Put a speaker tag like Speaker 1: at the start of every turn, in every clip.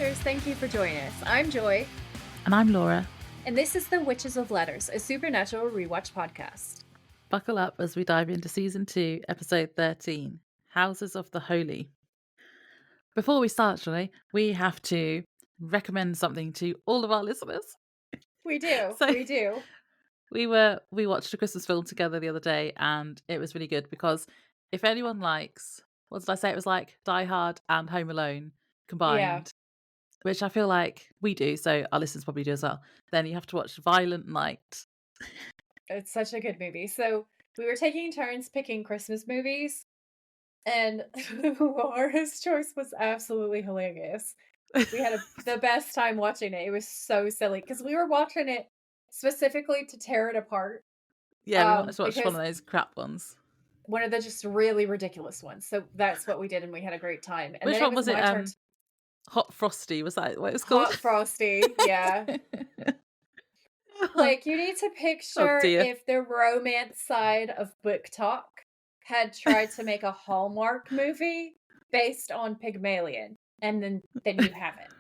Speaker 1: Watchers, thank you for joining us. I'm Joy.
Speaker 2: And I'm Laura.
Speaker 1: And this is The Witches of Letters, a supernatural rewatch podcast.
Speaker 2: Buckle up as we dive into Season 2, Episode 13, Houses of the Holy. Before we start, Joy, we have to recommend something to all of our listeners.
Speaker 1: We do.
Speaker 2: We watched a Christmas film together the other day, and it was really good because if anyone likes, what did I say? It was like Die Hard and Home Alone combined, which I feel like we do, so our listeners probably do as well. Then you have to watch Violent Night.
Speaker 1: It's such a good movie. So we were taking turns picking Christmas movies, and Laura's choice was absolutely hilarious. We had the best time watching it. It was so silly because we were watching it specifically to tear it apart.
Speaker 2: Yeah, we wanted to watch one of those crap ones.
Speaker 1: One of the just really ridiculous ones. So that's what we did, and we had a great time. And
Speaker 2: which
Speaker 1: then
Speaker 2: one was it? Hot Frosty, was that what it was called?
Speaker 1: Hot Frosty, yeah. Like, you need to picture if the romance side of Book Talk had tried to make a Hallmark movie based on Pygmalion, and then you have it.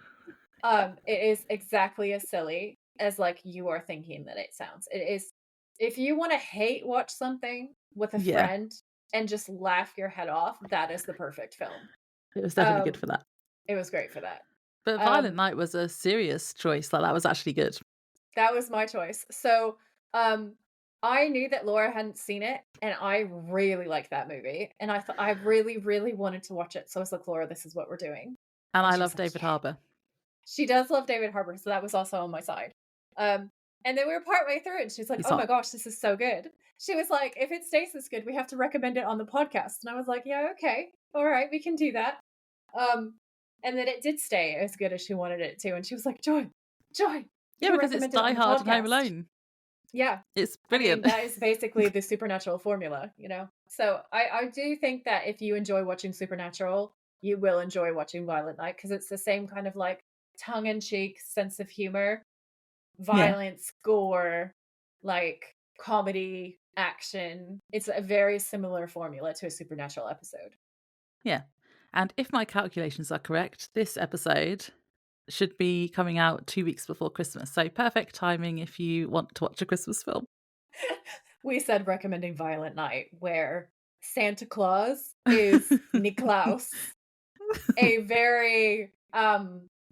Speaker 1: It is exactly as silly as like you are thinking that it sounds. It is. If you want to hate watch something with a friend and just laugh your head off, that is the perfect film.
Speaker 2: It was definitely good for that.
Speaker 1: It was great for that.
Speaker 2: But Violent Night was a serious choice. Like, that was actually good.
Speaker 1: That was my choice. So, I knew that Laura hadn't seen it, and I really liked that movie. And I thought I really, really wanted to watch it. So I was like, Laura, this is what we're doing.
Speaker 2: And I love David Harbour.
Speaker 1: She does love David Harbour, so that was also on my side. And then we were partway through it, and she's like, oh my gosh, this is so good. She was like, if it stays this good, we have to recommend it on the podcast. And I was like, yeah, okay. All right, we can do that. And then it did stay as good as she wanted it to. And she was like, Joy.
Speaker 2: Yeah, because it's Die Hard and Home Alone.
Speaker 1: Yeah.
Speaker 2: It's brilliant.
Speaker 1: I mean, that is basically the Supernatural formula, you know? So I do think that if you enjoy watching Supernatural, you will enjoy watching Violent Night, because it's the same kind of like tongue-in-cheek sense of humor, violence, gore, like comedy, action. It's a very similar formula to a Supernatural episode.
Speaker 2: Yeah. And if my calculations are correct, this episode should be coming out 2 weeks before Christmas. So perfect timing if you want to watch a Christmas film.
Speaker 1: We said recommending Violent Night, where Santa Claus is Niklaus, a very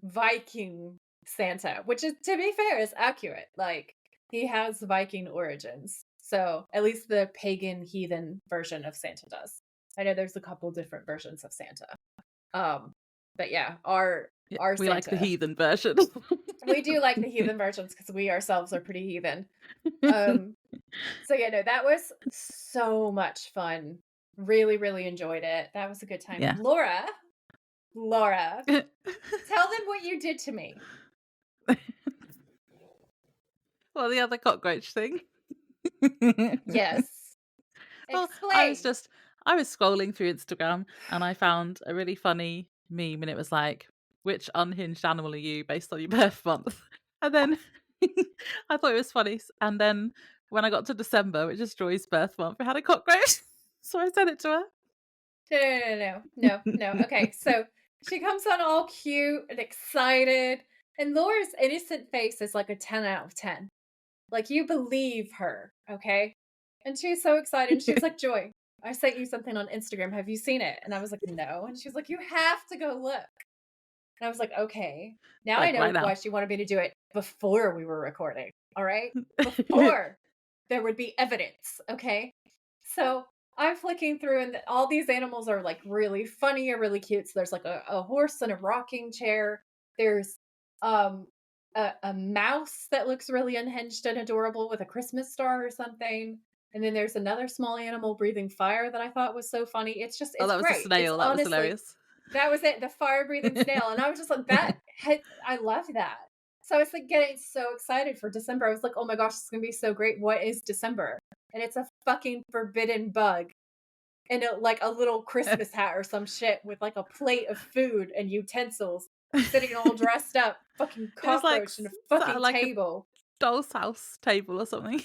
Speaker 1: Viking Santa, which is, to be fair, is accurate. Like, he has Viking origins. So at least the pagan heathen version of Santa does. I know there's a couple different versions of Santa. But yeah, our
Speaker 2: we
Speaker 1: Santa,
Speaker 2: like the heathen version.
Speaker 1: We do like the heathen versions because we ourselves are pretty heathen. So yeah, no, that was so much fun. Really, really enjoyed it. That was a good time.
Speaker 2: Yeah.
Speaker 1: Laura, tell them what you did to me.
Speaker 2: Well, the other cockroach thing.
Speaker 1: Yes.
Speaker 2: Well,
Speaker 1: Explain.
Speaker 2: I was scrolling through Instagram and I found a really funny meme, and it was like, which unhinged animal are you based on your birth month? And then I thought it was funny. And then when I got to December, which is Joy's birth month, we had a cockroach. So I sent it to her.
Speaker 1: No. Okay, so she comes on all cute and excited, and Laura's innocent face is like a 10 out of 10. Like, you believe her, okay? And she's so excited. She's like, Joy, I sent you something on Instagram. Have you seen it? And I was like, no. And she's like, you have to go look. And I was like, okay. Now I know why she wanted me to do it before we were recording. All right? Before there would be evidence. Okay? So I'm flicking through, and all these animals are like really funny or really cute. So there's like a horse and a rocking chair. There's a mouse that looks really unhinged and adorable with a Christmas star or something. And then there's another small animal breathing fire that I thought was so funny. It's just, it's
Speaker 2: that was
Speaker 1: great.
Speaker 2: A snail. That was hilarious.
Speaker 1: That was it. The fire breathing snail. And I was just like, I love that. So I was like getting so excited for December. I was like, oh my gosh, it's going to be so great. What is December? And it's a fucking forbidden bug in like a little Christmas hat or some shit with like a plate of food and utensils, sitting all dressed up, fucking cockroach, in a fucking table.
Speaker 2: Doll's house table or something.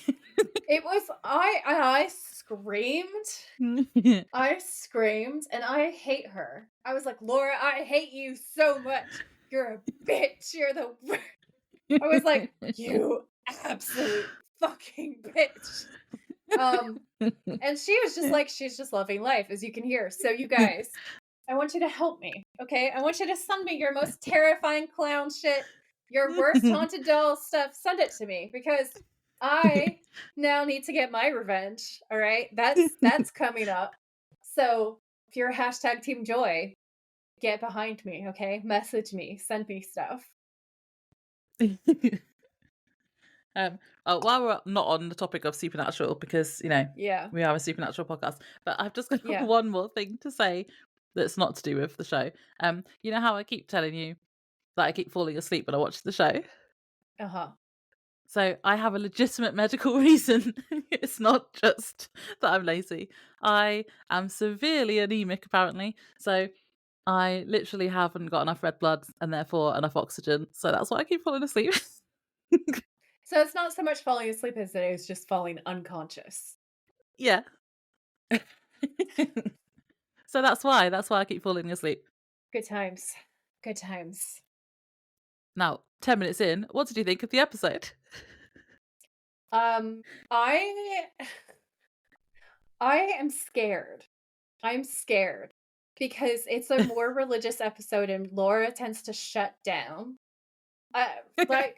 Speaker 1: It was, I screamed. I screamed, and I hate her. I was like, Laura, I hate you so much you're a bitch. You're the worst. I was like, you absolute fucking bitch. Um, and she was just like, she's just loving life, as you can hear. So, you guys, I want you to help me, okay? I want you to send me your most terrifying clown shit, your worst haunted doll stuff. Send it to me because I now need to get my revenge. All right, that's coming up. So, if you're hashtag Team Joy, get behind me, okay? Message me, send me stuff.
Speaker 2: Um, oh, while we're not on the topic of supernatural, because
Speaker 1: Yeah,
Speaker 2: we are a supernatural podcast, but I've just got
Speaker 1: yeah,
Speaker 2: one more thing to say that's not to do with the show. You know how I keep telling you that I keep falling asleep when I watch the show?
Speaker 1: uh huh.
Speaker 2: So I have a legitimate medical reason. It's not just that I'm lazy. I am severely anemic, apparently. So I literally haven't got enough red blood and therefore enough oxygen. So that's why I keep falling asleep.
Speaker 1: So it's not so much falling asleep as it is just falling unconscious.
Speaker 2: Yeah. So that's why I keep falling asleep.
Speaker 1: Good times. Good times.
Speaker 2: Now, 10 minutes in, what did you think of the episode?
Speaker 1: Um, I I am scared. I'm scared because it's a more religious episode and Laura tends to shut down. Uh, like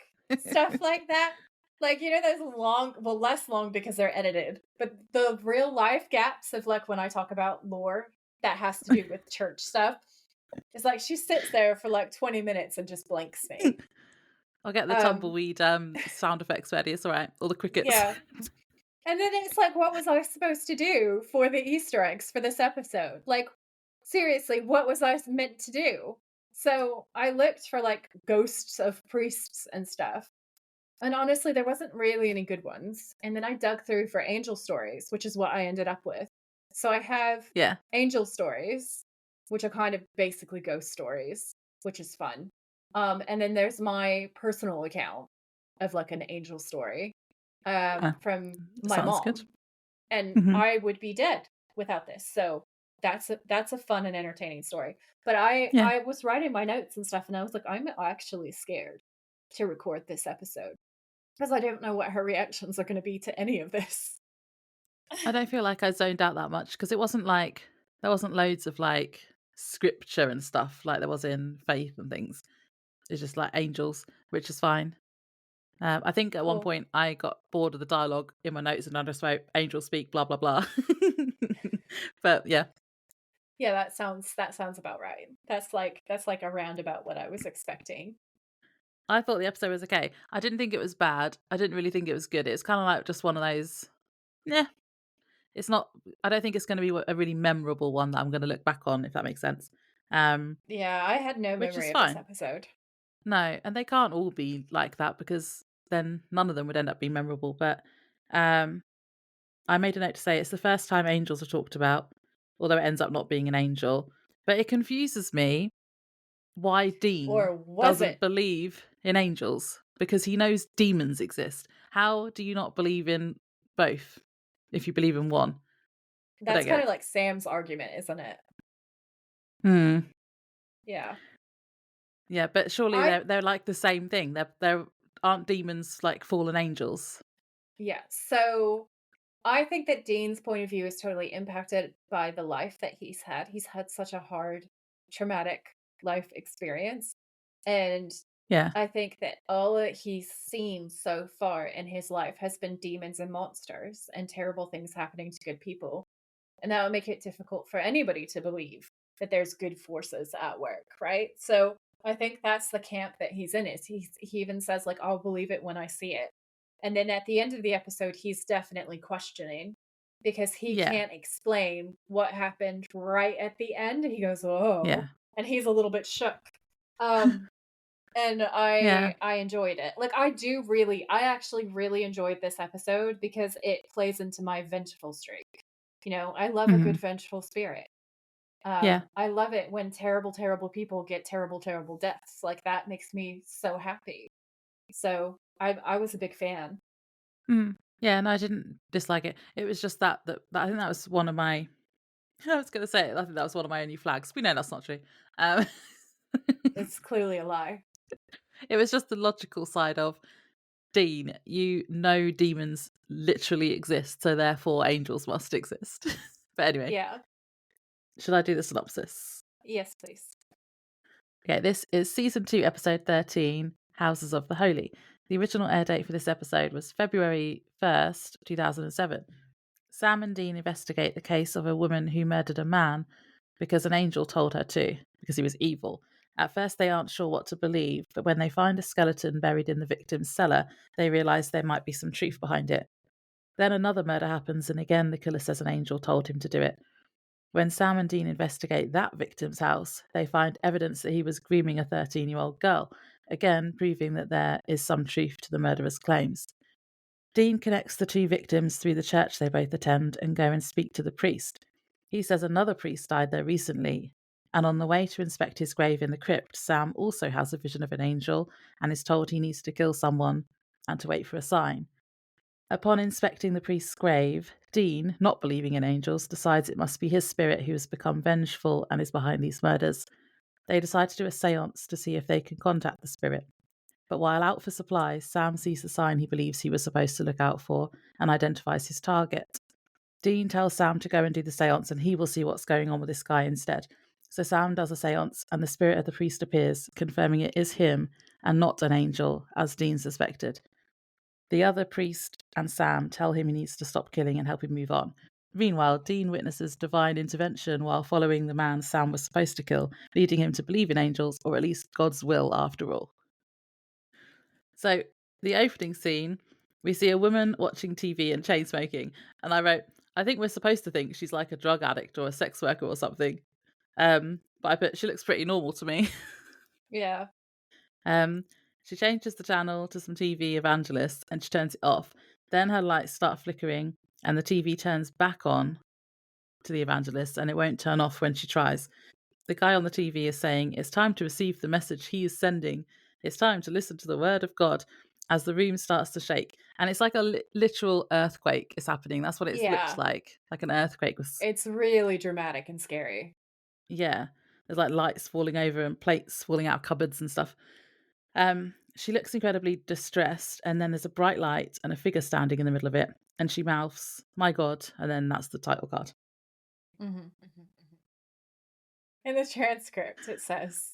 Speaker 1: stuff like that. Like, those long, well, less long because they're edited, but the real life gaps of like when I talk about lore that has to do with church stuff, it's like she sits there for like 20 minutes and just blanks me.
Speaker 2: I'll get the
Speaker 1: Um,
Speaker 2: tumbleweed sound effects ready. It's all right. All the crickets.
Speaker 1: yeah. And then it's like, what was I supposed to do for the Easter eggs for this episode? Like, seriously, what was I meant to do? So I looked for like ghosts of priests and stuff. And honestly, there wasn't really any good ones. And then I dug through for angel stories, which is what I ended up with. So I have
Speaker 2: Yeah.
Speaker 1: angel stories, which are kind of basically ghost stories, which is fun. And then there's my personal account of like an angel story from my
Speaker 2: Sounds good.
Speaker 1: mom. And
Speaker 2: Hmm.
Speaker 1: I would be dead without this. So that's a fun and entertaining story. But I
Speaker 2: Yeah.
Speaker 1: I was writing my notes and stuff and I was like, I'm actually scared to record this episode because I don't know what her reactions are going to be to any of this.
Speaker 2: I don't feel like I zoned out that much because it wasn't like there wasn't loads of like scripture and stuff like there was in Faith and things. It's just like angels, which is fine. I think at one
Speaker 1: Cool.
Speaker 2: point I got bored of the dialogue in my notes and I just wrote "angels speak," blah blah blah. But yeah,
Speaker 1: Yeah, that sounds about right. That's like around about what I was expecting.
Speaker 2: I thought the episode was okay. I didn't think it was bad. I didn't really think it was good. It's kind of like just one of those. Yeah, it's not. I don't think it's going to be a really memorable one that I'm going to look back on, if that makes sense. Um,
Speaker 1: Yeah, I had no
Speaker 2: which is
Speaker 1: memory of this
Speaker 2: fine.
Speaker 1: episode.
Speaker 2: No, and they can't all be like that because then none of them would end up being memorable. But um, I made a note to say it's the first time angels are talked about, although it ends up not being an angel. But it confuses me why Dean
Speaker 1: Or was
Speaker 2: doesn't
Speaker 1: it?
Speaker 2: believe in angels because he knows demons exist. How do you not believe in both if you believe in one? I don't
Speaker 1: That's
Speaker 2: get
Speaker 1: kind of
Speaker 2: it.
Speaker 1: like Sam's argument, isn't it?
Speaker 2: Hmm.
Speaker 1: Yeah.
Speaker 2: Yeah, but surely
Speaker 1: I
Speaker 2: they're like the same thing. They're aren't demons like fallen angels?
Speaker 1: Yeah. So I think that Dean's point of view is totally impacted by the life that he's had. He's had such a hard, traumatic life experience. And
Speaker 2: Yeah.
Speaker 1: I think that all that he's seen so far in his life has been demons and monsters and terrible things happening to good people. And that would make it difficult for anybody to believe that there's good forces at work, right? So I think that's the camp that he's in. Is he even says like, "I'll believe it when I see it," and then at the end of the episode, he's definitely questioning because he
Speaker 2: Yeah.
Speaker 1: can't explain what happened right at the end. He goes, "Oh,"
Speaker 2: Yeah.
Speaker 1: and he's a little bit shook. Um, and
Speaker 2: Yeah.
Speaker 1: I enjoyed it. Like I actually really enjoyed this episode because it plays into my vengeful streak. I love a
Speaker 2: Mhm.
Speaker 1: good vengeful spirit.
Speaker 2: Yeah.
Speaker 1: I love it when terrible, terrible people get terrible, terrible deaths. Like that makes me so happy. So I was a big fan.
Speaker 2: Mm. Yeah, no, I didn't dislike it. It was just that I think that was one of my I was gonna say it, I think that was one of my only flags. We know that's not true. Um,
Speaker 1: It's clearly a lie.
Speaker 2: It was just the logical side of, Dean, you know demons literally exist, so therefore angels must exist. But anyway,
Speaker 1: Yeah.
Speaker 2: should I do the synopsis?
Speaker 1: Yes, please.
Speaker 2: Okay, this is season 2, episode 13, Houses of the Holy. The original air date for this episode was February 1st, 2007. Sam and Dean investigate the case of a woman who murdered a man because an angel told her to, because he was evil. At first, they aren't sure what to believe, but when they find a skeleton buried in the victim's cellar, they realise there might be some truth behind it. Then another murder happens, and again, the killer says an angel told him to do it. When Sam and Dean investigate that victim's house, they find evidence that he was grooming a 13-year-old girl, again proving that there is some truth to the murderer's claims. Dean connects the two victims through the church they both attend and go and speak to the priest. He says another priest died there recently, and on the way to inspect his grave in the crypt, Sam also has a vision of an angel and is told he needs to kill someone and to wait for a sign. Upon inspecting the priest's grave, Dean, not believing in angels, decides it must be his spirit who has become vengeful and is behind these murders. They decide to do a seance to see if they can contact the spirit. But while out for supplies, Sam sees the sign he believes he was supposed to look out for and identifies his target. Dean tells Sam to go and do the seance and he will see what's going on with this guy instead. So Sam does a seance and the spirit of the priest appears, confirming it is him and not an angel, as Dean suspected. The other priest and Sam tell him he needs to stop killing and help him move on. Meanwhile, Dean witnesses divine intervention while following the man Sam was supposed to kill, leading him to believe in angels, or at least God's will after all. So, the opening scene, we see a woman watching TV and chain smoking, and I wrote, I think we're supposed to think she's like a drug addict or a sex worker or something. But I put, she looks pretty normal to me.
Speaker 1: Yeah.
Speaker 2: Um, she changes the channel to some TV evangelists and she turns it off. Then her lights start flickering and the TV turns back on to the evangelist and it won't turn off when she tries. The guy on the TV is saying, it's time to receive the message he is sending. It's time to listen to the word of God, as the room starts to shake. And it's like a literal earthquake is happening. That's what it looks
Speaker 1: Yeah.
Speaker 2: like an earthquake was.
Speaker 1: It's really dramatic and scary.
Speaker 2: Yeah. There's like lights falling over and plates falling out of cupboards and stuff. She looks incredibly distressed, and then there's a bright light and a figure standing in the middle of it, and she mouths, "My God," and then that's the title card.
Speaker 1: Mhm, mhm, mhm. In the transcript, it says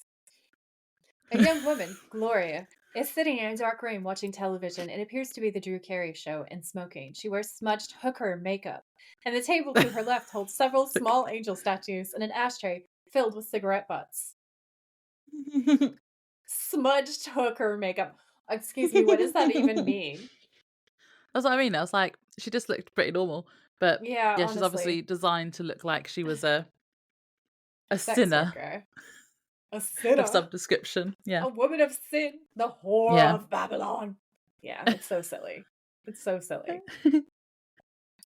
Speaker 1: a young woman, Gloria, is sitting in a dark room watching television. It appears to be the Drew Carey show and smoking. She wears smudged hooker makeup, and the table to her left holds several small angel statues and an ashtray filled with cigarette butts. Smudged hooker makeup. Excuse me, what does that even mean?
Speaker 2: That's what I mean. I was like, she just looked pretty normal, but
Speaker 1: Yeah,
Speaker 2: yeah, she's obviously
Speaker 1: honestly,
Speaker 2: designed to look like she was a
Speaker 1: sex
Speaker 2: sinner
Speaker 1: worker. A
Speaker 2: of
Speaker 1: sinner.
Speaker 2: some description. Yeah,
Speaker 1: A woman of sin. The whore
Speaker 2: yeah.
Speaker 1: of Babylon. Yeah, it's so silly. It's so silly.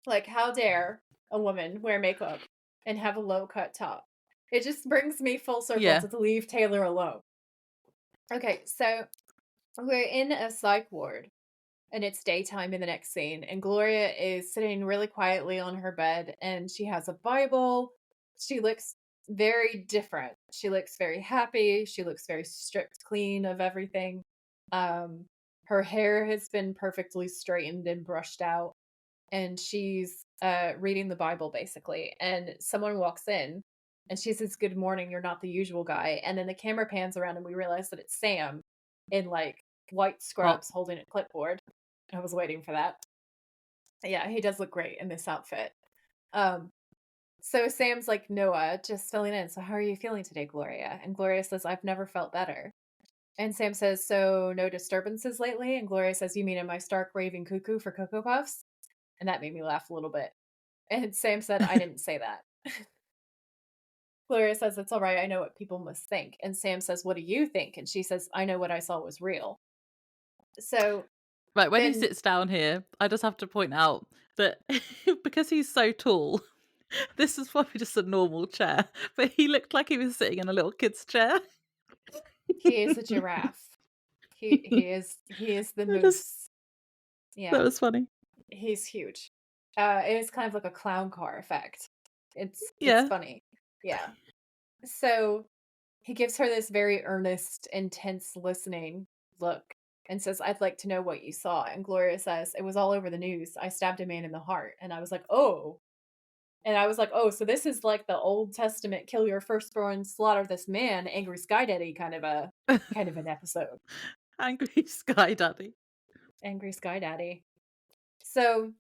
Speaker 1: Like, how dare a woman wear makeup and have a low cut top? It just brings me full circle
Speaker 2: Yeah.
Speaker 1: to leave Taylor alone. Okay, so we're in a psych ward and it's daytime in the next scene, and Gloria is sitting really quietly on her bed and she has a Bible. She looks very different. She looks very happy. She looks very stripped clean of everything. Um, her hair has been perfectly straightened and brushed out, and she's reading the Bible basically. And someone walks in and she says, "Good morning, you're not the usual guy." And then the camera pans around and we realize that it's Sam in like white
Speaker 2: Hot.
Speaker 1: scrubs holding a clipboard. I was waiting for that. Yeah, he does look great in this outfit. Um, so Sam's like, "Noah, just filling in. So how are you feeling today, Gloria?" And Gloria says, "I've never felt better." And Sam says, "So no disturbances lately?" And Gloria says, "You mean am I stark raving cuckoo for Cocoa Puffs?" And that made me laugh a little bit. And Sam said, "I didn't say that." Gloria says, "It's all right. I know what people must think." And Sam says, "What do you think?" And she says, "I know what I saw was real." So
Speaker 2: Right, when he
Speaker 1: then,
Speaker 2: sits down here, I just have to point out that because he's so tall, this is probably just a normal chair, but he looked like he was sitting in a little kid's chair.
Speaker 1: he is a giraffe. He is the
Speaker 2: I just
Speaker 1: moose.
Speaker 2: that
Speaker 1: Yeah,
Speaker 2: was funny.
Speaker 1: he's huge. It is kind of like a clown car effect. It's
Speaker 2: Yeah.
Speaker 1: funny. Yeah. So he gives her this very earnest, intense listening look and says, "I'd like to know what you saw." And Gloria says, "It was all over the news. I stabbed a man in the heart." And I was like, "Oh." And I was like, "Oh, so this is like the Old Testament kill your firstborn, slaughter this man, angry sky daddy kind of an episode."
Speaker 2: Angry Sky Daddy.
Speaker 1: Angry sky daddy. So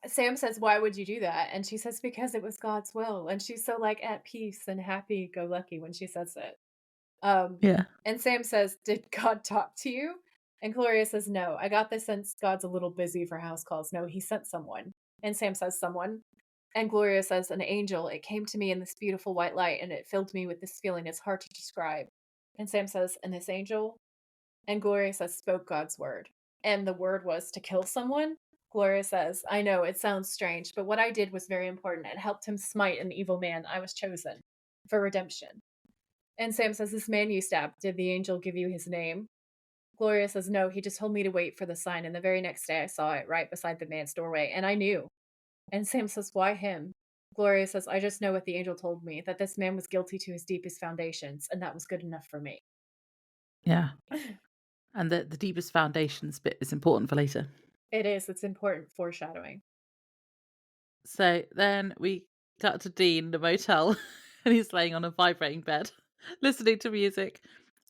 Speaker 1: Sam says, "Why would you do that?" And she says, "Because it was God's will." And she's so like at peace and happy go lucky when she says it. Um,
Speaker 2: Yeah.
Speaker 1: and Sam says, "Did God talk to you?" And Gloria says, "No, I got the sense God's a little busy for house calls. No, he sent someone." And Sam says, "Someone." And Gloria says, "An angel. It came to me in this beautiful white light and it filled me with this feeling it's hard to describe." And Sam says, "And this angel?" And Gloria says, "Spoke God's word." And the word was to kill someone. Gloria says, "I know it sounds strange, but what I did was very important. It helped him smite an evil man. I was chosen for redemption." And Sam says, "This man you stabbed, did the angel give you his name?" Gloria says, "No, he just told me to wait for the sign. And the very next day I saw it right beside the man's doorway. And I knew." And Sam says, "Why him?" Gloria says, "I just know what the angel told me, that this man was guilty to his deepest foundations. And that was good enough for me."
Speaker 2: Yeah. And the deepest foundations bit is important for later.
Speaker 1: It is. It's important foreshadowing.
Speaker 2: So then we cut to Dean in the motel and he's laying on a vibrating bed, listening to music,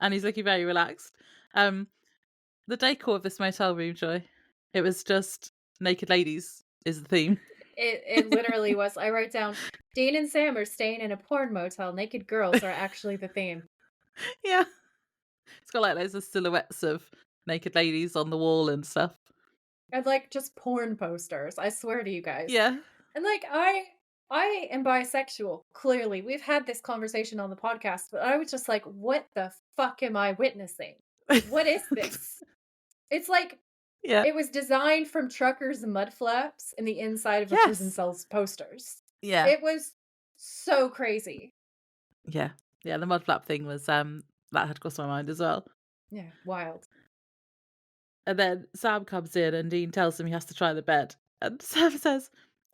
Speaker 2: and he's looking very relaxed. The decor of this motel room, Joy, it was just naked ladies is the theme.
Speaker 1: It literally was. I wrote down, "Dean and Sam are staying in a porn motel. Naked girls are actually the theme."
Speaker 2: Yeah. It's got like loads of silhouettes of naked ladies on the wall and stuff.
Speaker 1: And like just porn posters. I swear to you guys.
Speaker 2: Yeah.
Speaker 1: And like I am bisexual. Clearly, we've had this conversation on the podcast, but I was just like, "What the fuck am I witnessing? What is this?" It's like
Speaker 2: Yeah.
Speaker 1: it was designed from truckers' and mud flaps in the inside of a prison
Speaker 2: Yes.
Speaker 1: cell's posters.
Speaker 2: Yeah.
Speaker 1: It was so crazy.
Speaker 2: Yeah. Yeah. The mud flap thing was that had crossed my mind as well.
Speaker 1: Yeah, wild.
Speaker 2: And then Sam comes in and Dean tells him he has to try the bed. And Sam says,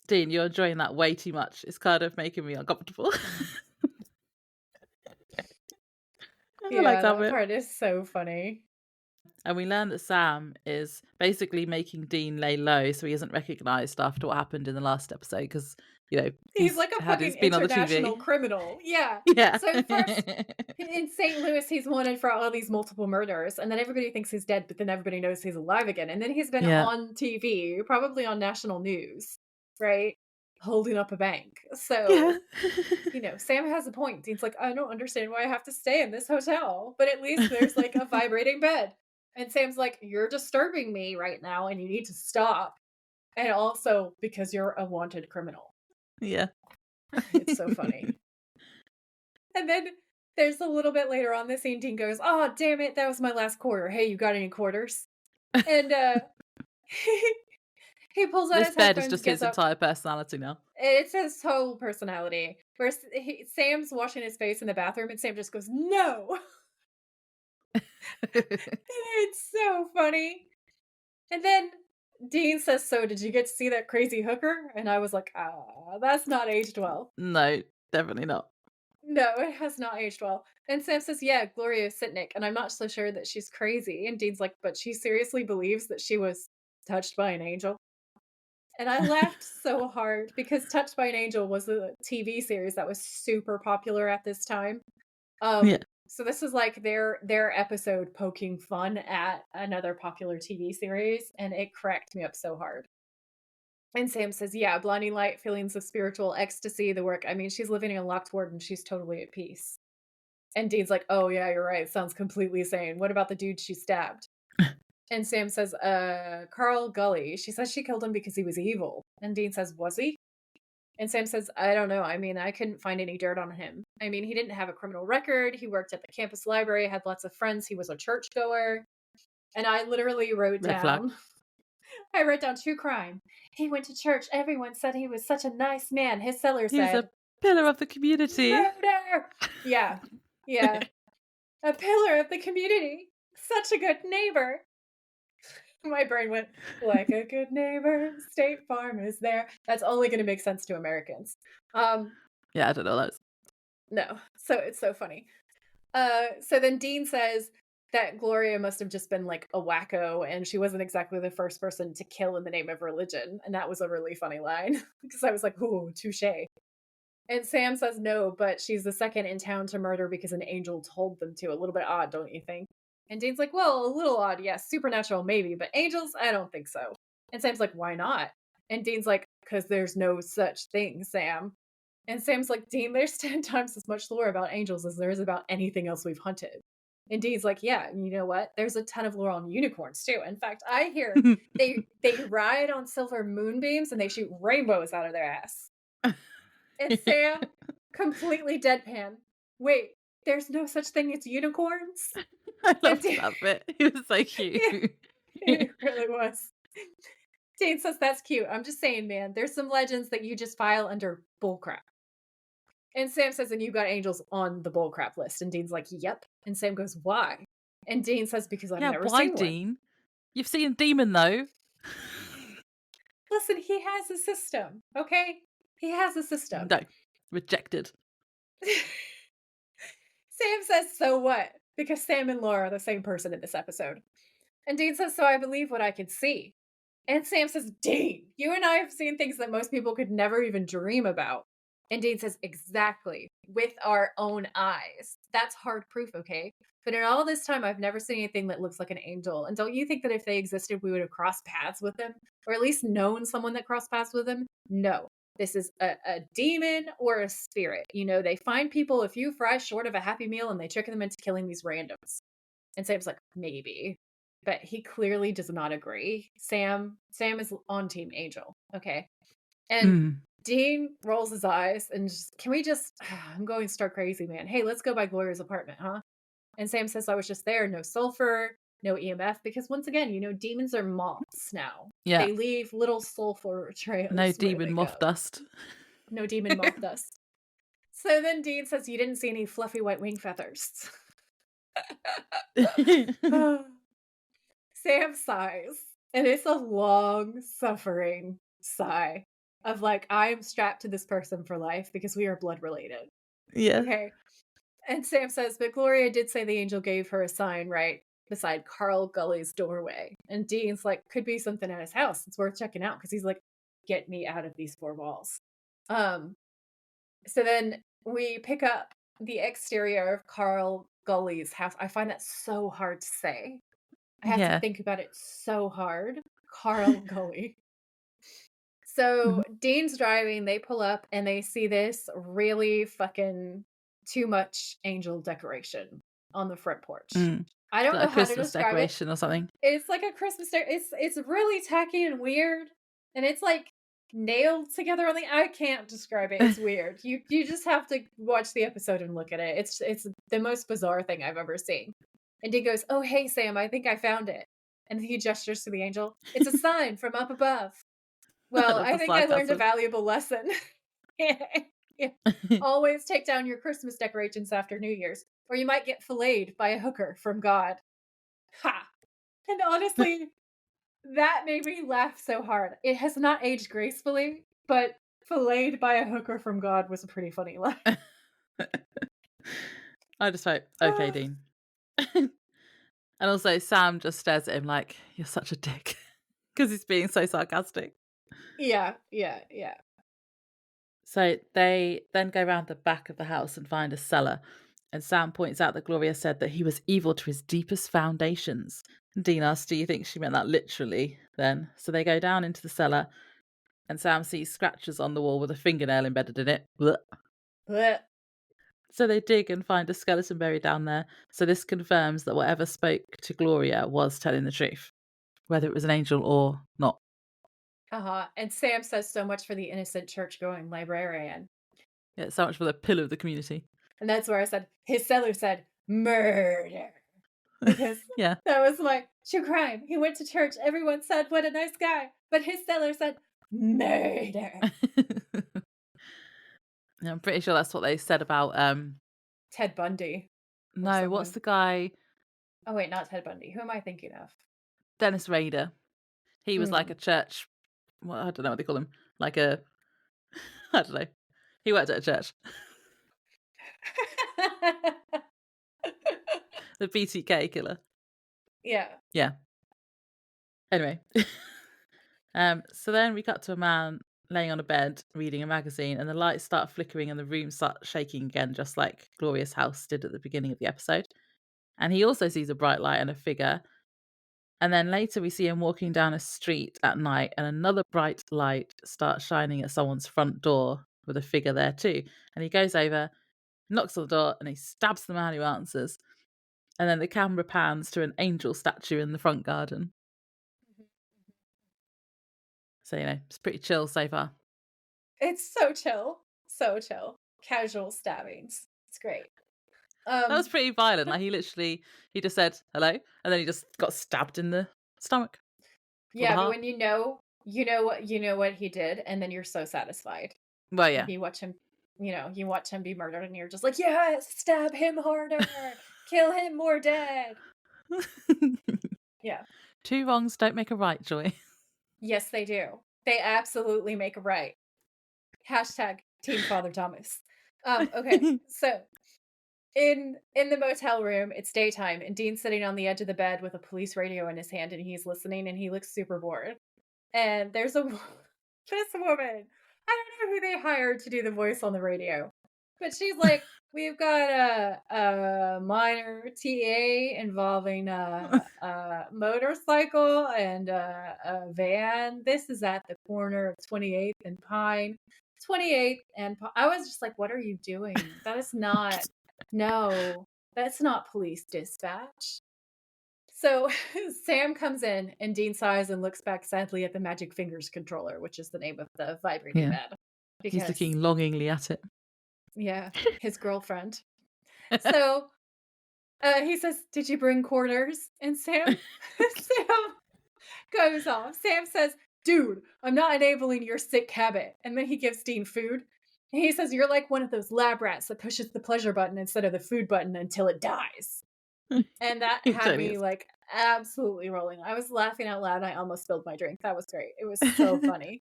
Speaker 2: "Dean, you're enjoying that way too much. It's kind of making me uncomfortable." I like
Speaker 1: Yeah,
Speaker 2: that
Speaker 1: that
Speaker 2: bit.
Speaker 1: part is so funny.
Speaker 2: And we learn that Sam is basically making Dean lay low so he isn't recognised after what happened in the last episode because,
Speaker 1: He's like a
Speaker 2: he's
Speaker 1: fucking
Speaker 2: been on the
Speaker 1: international
Speaker 2: TV.
Speaker 1: criminal. Yeah.
Speaker 2: Yeah.
Speaker 1: So first in St. Louis, he's wanted for all these multiple murders, and then everybody thinks he's dead, but then everybody knows he's alive again. And then he's been
Speaker 2: Yeah.
Speaker 1: on TV, probably on national news, right? Holding up a bank.
Speaker 2: Yeah.
Speaker 1: So, Sam has a point. Dean's like, "I don't understand why I have to stay in this hotel, but at least there's like a vibrating bed." And Sam's like, "You're disturbing me right now, and you need to stop. And also because you're a wanted criminal."
Speaker 2: Yeah.
Speaker 1: It's so funny. And then there's a little bit later on the scene, Dean goes, "Oh, damn it, that was my last quarter. Hey, you got any quarters?" And he pulls out
Speaker 2: This
Speaker 1: his
Speaker 2: bed is
Speaker 1: headphones,
Speaker 2: just
Speaker 1: gets
Speaker 2: his
Speaker 1: up.
Speaker 2: entire personality now.
Speaker 1: It's his whole personality. Where Sam's washing his face in the bathroom, and Sam just goes, "No." It's so funny. And then Dean says, "So, did you get to see that crazy hooker?" And I was like, that's not aged well.
Speaker 2: No, definitely not.
Speaker 1: No, it has not aged well. And Sam says, "Yeah, Gloria Sitnick, and I'm not so sure that she's crazy." And Dean's like, "But she seriously believes that she was touched by an angel." And I laughed so hard because Touched by an Angel was a TV series that was super popular at this time.
Speaker 2: Yeah.
Speaker 1: So this is like their episode poking fun at another popular TV series, and it cracked me up so hard. And Sam says, "Yeah, blinding light, feelings of spiritual ecstasy, the work. I mean, she's living in a locked ward and she's totally at peace." And Dean's like, "Oh yeah, you're right. Sounds completely sane. What about the dude she stabbed?" And Sam says, Carl Gully. She says she killed him because he was evil." And Dean says, "Was he?" And Sam says, "I don't know. I mean, I couldn't find any dirt on him. I mean, he didn't have a criminal record. He worked at the campus library, had lots of friends. He was a churchgoer." And I literally wrote
Speaker 2: Red flag.
Speaker 1: down, I wrote down true crime. "He went to church. Everyone said he was such a nice man. His seller
Speaker 2: He was
Speaker 1: said,
Speaker 2: a pillar of the community.
Speaker 1: murder." Yeah. Yeah. "A pillar of the community. Such a good neighbor." My brain went, "Like a good neighbor, State Farm is there." That's only going to make sense to Americans.
Speaker 2: Yeah, I don't know. That's
Speaker 1: No. So it's so funny. So then Dean says that Gloria must have just been like a wacko and she wasn't exactly the first person to kill in the name of religion. And that was a really funny line because I was like, ooh, touche. And Sam says no, but she's the second in town to murder because an angel told them to. A little bit odd, don't you think? And Dean's like, well, a little odd, yes. Supernatural, maybe, but angels, I don't think so. And Sam's like, why not? And Dean's like, because there's no such thing, Sam. And Sam's like, Dean, there's 10 times as much lore about angels as there is about anything else we've hunted. And Dean's like, yeah, and you know what? There's a ton of lore on unicorns too. In fact, I hear they ride on silver moonbeams and they shoot rainbows out of their ass. And Sam, completely deadpan. Wait, there's no such thing as unicorns?
Speaker 2: I
Speaker 1: And
Speaker 2: loved that bit. It was so
Speaker 1: yeah,
Speaker 2: cute.
Speaker 1: it really was. Jane says that's cute. I'm just saying, man, there's some legends that you just file under bullcrap. And Sam says, and you got angels on the bullcrap list. And Dean's like, yep. And Sam goes, why? And Dean says, because I've
Speaker 2: Yeah,
Speaker 1: never
Speaker 2: why,
Speaker 1: seen one.
Speaker 2: Dean? You've seen Demon, though.
Speaker 1: Listen, he has a system, okay? He has a system.
Speaker 2: No. Rejected.
Speaker 1: Sam says, so what? Because Sam and Laura are the same person in this episode. And Dean says, so I believe what I can see. And Sam says, Dean, you and I have seen things that most people could never even dream about. And Dean says, exactly, with our own eyes. That's hard proof, okay? But in all this time, I've never seen anything that looks like an angel. And don't you think that if they existed, we would have crossed paths with them? Or at least known someone that crossed paths with them? No. This is a demon or a spirit. You know, they find people a few fries short of a happy meal and they trick them into killing these randoms. And Sam's like, maybe. But he clearly does not agree. Sam is on Team Angel. Okay. And Dean rolls his eyes and just, can we just, I'm going star crazy, man. Hey, let's go by Gloria's apartment, huh? And Sam says, I was just there. No sulfur, no EMF. Because once again, you know, demons are moths now.
Speaker 2: Yeah.
Speaker 1: They leave little sulfur trails.
Speaker 2: No demon moth dust.
Speaker 1: No demon moth dust. So then Dean says, you didn't see any fluffy white wing feathers. Sam sighs. And it's a long, suffering sigh of like, I'm strapped to this person for life because we are blood related.
Speaker 2: Yeah.
Speaker 1: Okay. And Sam says, but Gloria did say the angel gave her a sign right beside Carl Gully's doorway. And Dean's like, could be something at his house. It's worth checking out because he's like, get me out of these four walls. So then we pick up the exterior of Carl Gully's house. I find that so hard to say. I have to think about it so hard. Carl Gully. So Dean's driving, they pull up and they see this really fucking too much angel decoration on the front porch. I don't know how to describe
Speaker 2: decoration or something.
Speaker 1: It's like a Christmas it's really tacky and weird. And it's like nailed together on the I can't describe it. It's weird. You just have to watch the episode and look at it. It's the most bizarre thing I've ever seen. And Dean goes, oh hey Sam, I think I found it. And he gestures to the angel. It's a sign from up above. Well, I think I learned a valuable lesson. Yeah. Always take down your Christmas decorations after New Year's, or you might get filleted by a hooker from God. Ha! And honestly, that made me laugh so hard. It has not aged gracefully, but filleted by a hooker from God was a pretty funny line.
Speaker 2: I just wrote, okay, Dean. And also Sam just stares at him like, you're such a dick. Because he's being so sarcastic.
Speaker 1: Yeah.
Speaker 2: So they then go around the back of the house and find a cellar. And Sam points out that Gloria said that he was evil to his deepest foundations. And Dean asks, do you think she meant that literally then? So they go down into the cellar and Sam sees scratches on the wall with a fingernail embedded in it. Blech. So they dig and find a skeleton buried down there. So this confirms that whatever spoke to Gloria was telling the truth, whether it was an angel or not.
Speaker 1: And Sam says so much for the innocent church-going librarian.
Speaker 2: Yeah, so much for the pillar of the community.
Speaker 1: And that's where I said, his cellar said, murder. Because
Speaker 2: yeah,
Speaker 1: that was my true crime. He went to church. Everyone said, what a nice guy. But his cellar said, murder.
Speaker 2: I'm pretty sure that's what they said about
Speaker 1: Ted Bundy.
Speaker 2: No, what's the guy?
Speaker 1: Oh, wait, not Ted Bundy. Who am I thinking of?
Speaker 2: Dennis Rader. He was like a church, well, I don't know what they call him. Like I don't know. He worked at a church. The BTK killer.
Speaker 1: Yeah.
Speaker 2: Yeah. Anyway. So then we cut to a man laying on a bed reading a magazine, and the lights start flickering and the room starts shaking again, just like Gloria's house did at the beginning of the episode. And he also sees a bright light and a figure. And then later we see him walking down a street at night, and another bright light starts shining at someone's front door with a figure there too. And he goes over, knocks on the door, and he stabs the man who answers. And then the camera pans to an angel statue in the front garden.
Speaker 1: Mhm, mhm.
Speaker 2: So, it's pretty chill so far.
Speaker 1: It's so chill. So chill. Casual stabbings. It's great.
Speaker 2: That was
Speaker 1: Um,
Speaker 2: pretty violent. Like he just said hello, and then he just got stabbed in the stomach or the
Speaker 1: yeah, but
Speaker 2: heart.
Speaker 1: when you know what he did, and then you're so satisfied.
Speaker 2: Well,
Speaker 1: Like
Speaker 2: yeah.
Speaker 1: you watch him be murdered and you're just like, "Yes, stab him harder. Kill him more dead." Yeah.
Speaker 2: Two wrongs don't make a right, Joy.
Speaker 1: Yes, they do. They absolutely make a right. Hashtag Team Father Thomas. Okay. So in the motel room, it's daytime, and Dean's sitting on the edge of the bed with a police radio in his hand, and he's listening, and he looks super bored. And there's a this woman. I don't know who they hired to do the voice on the radio, but she's like, "We've got a minor TA involving a motorcycle and a van. This is at the corner of 28th and Pine. 28th and I was just like, "What are you doing? That is not no, that's not police dispatch." So Sam comes in and Dean sighs and looks back sadly at the Magic Fingers controller, which is the name of the vibrating
Speaker 2: Yeah.
Speaker 1: bed.
Speaker 2: He's
Speaker 1: Because,
Speaker 2: looking longingly at it.
Speaker 1: yeah, his girlfriend. So he says, "Did you bring quarters?" And Sam goes off. Sam says, "Dude, I'm not enabling your sick habit." And then he gives Dean food. And he says, "You're like one of those lab rats that pushes the pleasure button instead of the food button until it dies." And that
Speaker 2: He
Speaker 1: had
Speaker 2: totally
Speaker 1: me,
Speaker 2: is.
Speaker 1: like, absolutely rolling. I was laughing out loud, I almost spilled my drink. That was great. It was so funny.